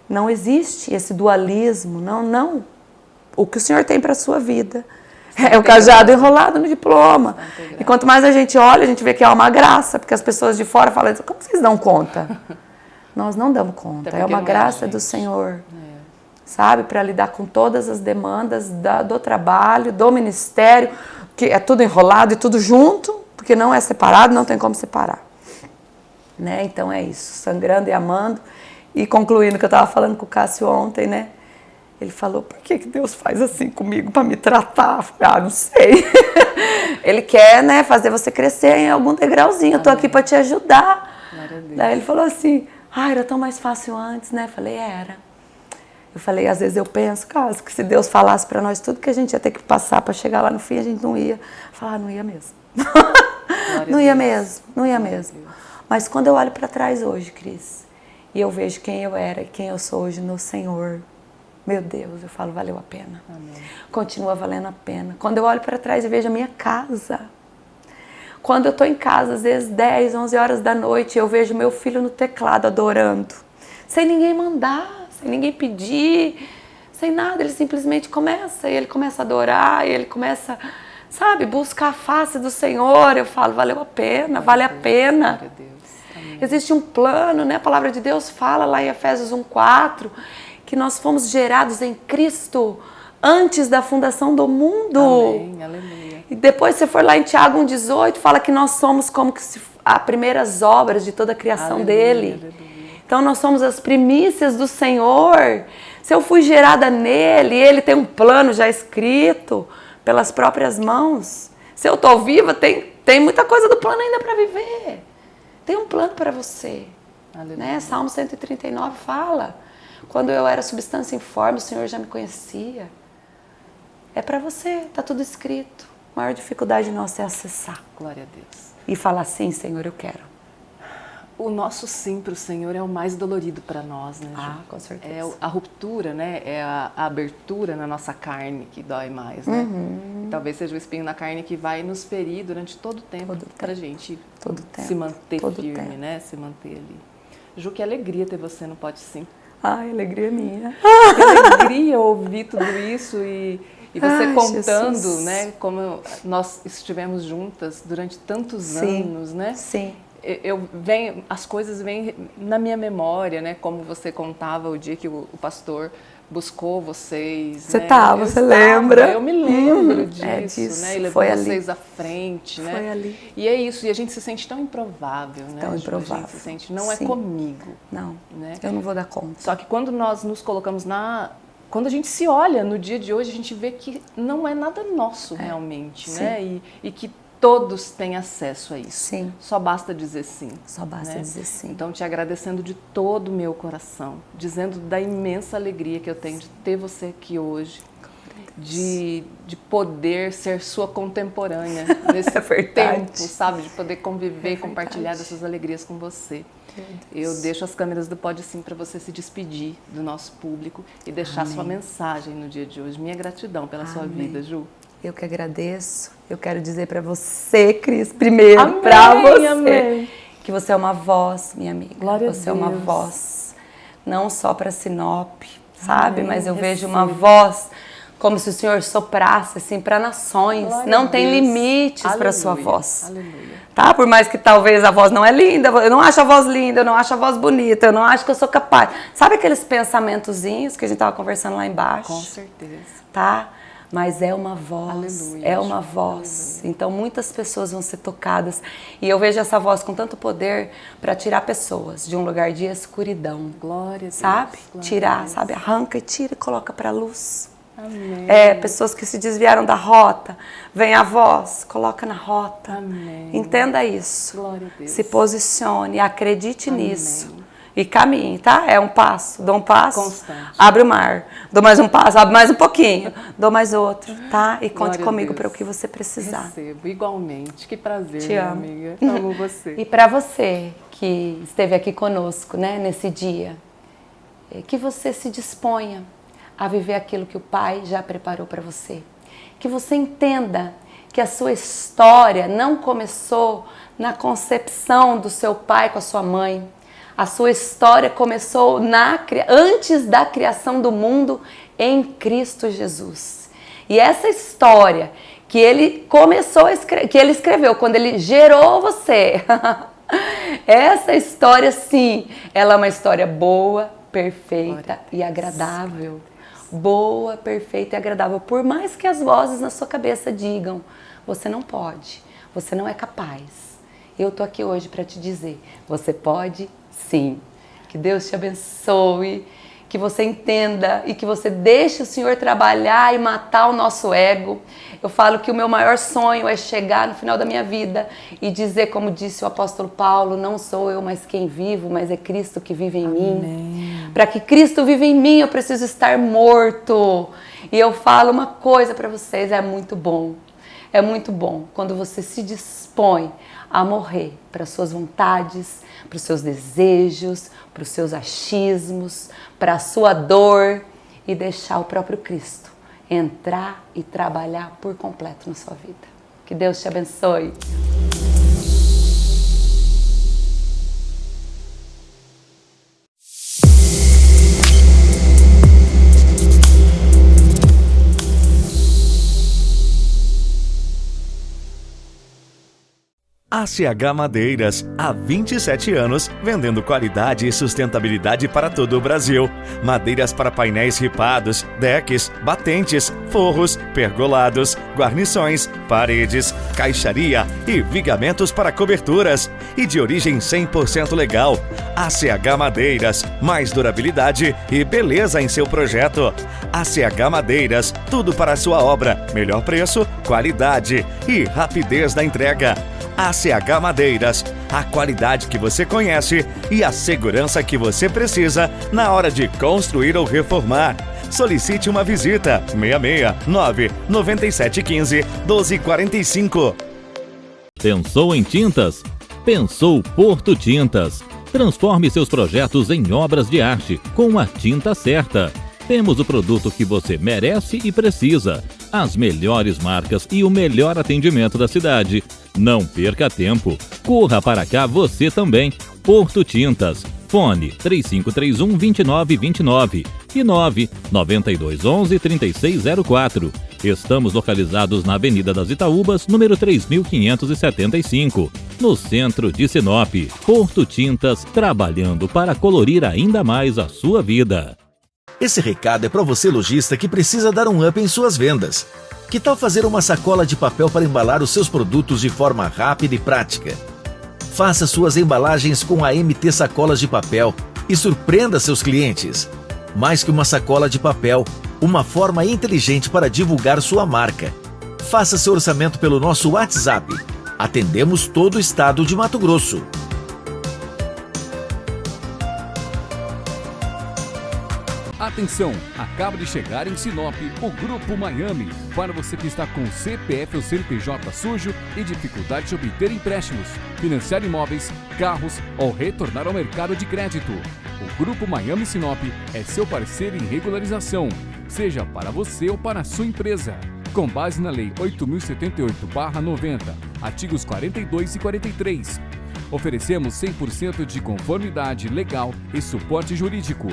Não existe esse dualismo. Não. O que o Senhor tem para a sua vida é o cajado enrolado no diploma. E quanto mais a gente olha, a gente vê que é uma graça, porque as pessoas de fora falam, como vocês dão conta? Nós não damos conta. É uma graça do Senhor. Sabe? Para lidar com todas as demandas do trabalho, do ministério, que é tudo enrolado e tudo junto, porque não é separado, não tem como separar. Né? Então é isso, sangrando e amando. E concluindo o que eu estava falando com o Cássio ontem, né? Ele falou, por que Deus faz assim comigo para me tratar? Eu falei, não sei. Ele quer, né, fazer você crescer em algum degrauzinho. Eu estou aqui para te ajudar Glória a Deus. Daí ele falou assim, era tão mais fácil antes, né? Falei, era. Eu falei, às vezes eu penso, cara, que se Deus falasse para nós tudo que a gente ia ter que passar para chegar lá no fim, a gente não ia. Falar, não ia mesmo. Não ia mesmo, não ia mesmo. Mas quando eu olho para trás hoje, Cris, e eu vejo quem eu era e quem eu sou hoje no Senhor, meu Deus, eu falo, valeu a pena. Amém. Continua valendo a pena. Quando eu olho para trás e vejo a minha casa, quando eu estou em casa, às vezes 10, 11 horas da noite, eu vejo meu filho no teclado adorando, sem ninguém mandar, sem ninguém pedir, sem nada, ele simplesmente começa, e ele começa a adorar, e ele começa, sabe, buscar a face do Senhor. Eu falo, valeu a pena, vale a pena. Glória a Deus. Amém. Existe um plano, né? A palavra de Deus fala lá em Efésios 1:4, que nós fomos gerados em Cristo antes da fundação do mundo. Amém, aleluia. E depois você for lá em Tiago 1:18, fala que nós somos como que as primeiras obras de toda a criação Aleluia, dele. aleluia. Então nós somos as primícias do Senhor. Se eu fui gerada nele, ele tem um plano já escrito pelas próprias mãos. Se eu estou viva, tem muita coisa do plano ainda para viver. Tem um plano para você. Aleluia. Né? Salmo 139 fala, quando eu era substância informe, o Senhor já me conhecia. É para você, está tudo escrito. A maior dificuldade nossa é acessar. Glória a Deus. E falar, sim, Senhor, eu quero. O nosso sim para o Senhor é o mais dolorido para nós, né, Ju? Com certeza. É a ruptura, né? É a abertura na nossa carne que dói mais, né? E talvez seja o espinho na carne que vai nos ferir durante todo o tempo para a gente se manter firme, né? Se manter ali. Ju, que alegria ter você no Pode Sim. Ai, alegria minha. Que alegria ouvir tudo isso e você contando, Jesus. né? Como nós estivemos juntas durante tantos Sim, anos, né? Sim. As coisas vêm na minha memória, né? Como você contava o dia que o pastor buscou vocês. Você né? você lembra? Eu me lembro disso, disso. né? E levou Foi vocês ali. à frente, né? Foi ali. E é isso, e a gente se sente tão improvável, né? Tão A improvável. gente se sente, não é Sim. comigo. Não, Né? eu não vou dar conta. Só que quando nós nos colocamos quando a gente se olha no dia de hoje, a gente vê que não é nada nosso realmente, Sim. né? E que todos têm acesso a isso. Sim. Só basta dizer sim. Só basta né? dizer sim. Então, te agradecendo de todo o meu coração, dizendo da imensa alegria que eu tenho de ter você aqui hoje, de poder ser sua contemporânea nesse tempo, sabe? De poder conviver e compartilhar dessas alegrias com você. Eu deixo as câmeras do Pode Sim para você se despedir do nosso público e deixar sua mensagem no dia de hoje. Minha gratidão pela sua vida, Ju. Eu que agradeço. Eu quero dizer para você, Cris, primeiro, para você, amém. que você é uma voz, minha amiga. Glória a você é uma Deus. voz, não só para Sinop, sabe? Amém. Mas eu vejo uma voz como se o Senhor soprasse assim para nações. Glória não a tem Deus. limites para sua Aleluia. voz. Aleluia. Tá? Por mais que talvez a voz não é linda, eu não acho a voz linda, eu não acho a voz bonita, eu não acho que eu sou capaz. Sabe aqueles pensamentozinhos que a gente tava conversando lá embaixo? Com certeza. Tá? Mas é uma voz, Aleluia, é uma voz. Então muitas pessoas vão ser tocadas. E eu vejo essa voz com tanto poder para tirar pessoas de um lugar de escuridão. Glória a Deus. Sabe? Glória a Tirar, Deus. sabe? Arranca e tira e coloca para a luz. Amém. Pessoas que se desviaram da rota, vem a voz, coloca na rota. Amém. Entenda isso. Glória a Deus. Se posicione, acredite Amém. nisso. E caminhe, tá? É um passo, dou um passo, Constante. abre o mar, dou mais um passo, abre mais um pouquinho, dou mais outro, tá? E conte Glória a comigo Deus. para o que você precisar. Recebo igualmente. Que prazer, Te minha amo. amiga. Amo você. E para você que esteve aqui conosco, né, nesse dia, que você se disponha a viver aquilo que o Pai já preparou para você. Que você entenda que a sua história não começou na concepção do seu pai com a sua mãe. A sua história começou antes da criação do mundo em Cristo Jesus. E essa história que ele que ele escreveu quando ele gerou você, essa história sim, ela é uma história boa, perfeita e agradável. Boa, perfeita e agradável. Por mais que as vozes na sua cabeça digam, você não pode, você não é capaz. Eu tô aqui hoje para te dizer, você pode sim. Que Deus te abençoe, que você entenda e que você deixe o Senhor trabalhar e matar o nosso ego. Eu falo que o meu maior sonho é chegar no final da minha vida e dizer, como disse o apóstolo Paulo, não sou eu mais quem vivo, mas é Cristo que vive em mim. Para que Cristo viva em mim, eu preciso estar morto. E eu falo uma coisa para vocês, é muito bom quando você se dispõe a morrer para suas vontades, para os seus desejos, para os seus achismos, para a sua dor e deixar o próprio Cristo entrar e trabalhar por completo na sua vida. Que Deus te abençoe. ACH Madeiras, há 27 anos, vendendo qualidade e sustentabilidade para todo o Brasil. Madeiras para painéis ripados, decks, batentes, forros, pergolados, guarnições, paredes, caixaria e vigamentos para coberturas. E de origem 100% legal. ACH Madeiras, mais durabilidade e beleza em seu projeto. ACH Madeiras, tudo para a sua obra. Melhor preço, qualidade e rapidez da entrega. ACH Madeiras, a qualidade que você conhece e a segurança que você precisa na hora de construir ou reformar. Solicite uma visita. 669 9715 1245. Pensou em tintas? Pensou Porto Tintas. Transforme seus projetos em obras de arte com a tinta certa. Temos o produto que você merece e precisa. As melhores marcas e o melhor atendimento da cidade. Não perca tempo. Corra para cá você também. Porto Tintas. Fone 3531-2929 e 99211-3604. Estamos localizados na Avenida das Itaúbas, número 3575, no centro de Sinop. Porto Tintas, trabalhando para colorir ainda mais a sua vida. Esse recado é para você, lojista, que precisa dar um up em suas vendas. Que tal fazer uma sacola de papel para embalar os seus produtos de forma rápida e prática? Faça suas embalagens com a MT Sacolas de Papel e surpreenda seus clientes. Mais que uma sacola de papel, uma forma inteligente para divulgar sua marca. Faça seu orçamento pelo nosso WhatsApp. Atendemos todo o estado de Mato Grosso. Atenção, acaba de chegar em Sinop o Grupo Miami. Para você que está com CPF ou CNPJ sujo e dificuldade de obter empréstimos, financiar imóveis, carros ou retornar ao mercado de crédito. O Grupo Miami Sinop é seu parceiro em regularização, seja para você ou para a sua empresa. Com base na Lei 8.078/90, artigos 42 e 43. Oferecemos 100% de conformidade legal e suporte jurídico.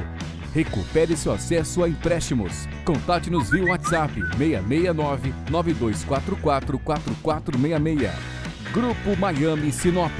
Recupere seu acesso a empréstimos. Contate-nos via WhatsApp 669-9244-4466. Grupo Miami Sinop.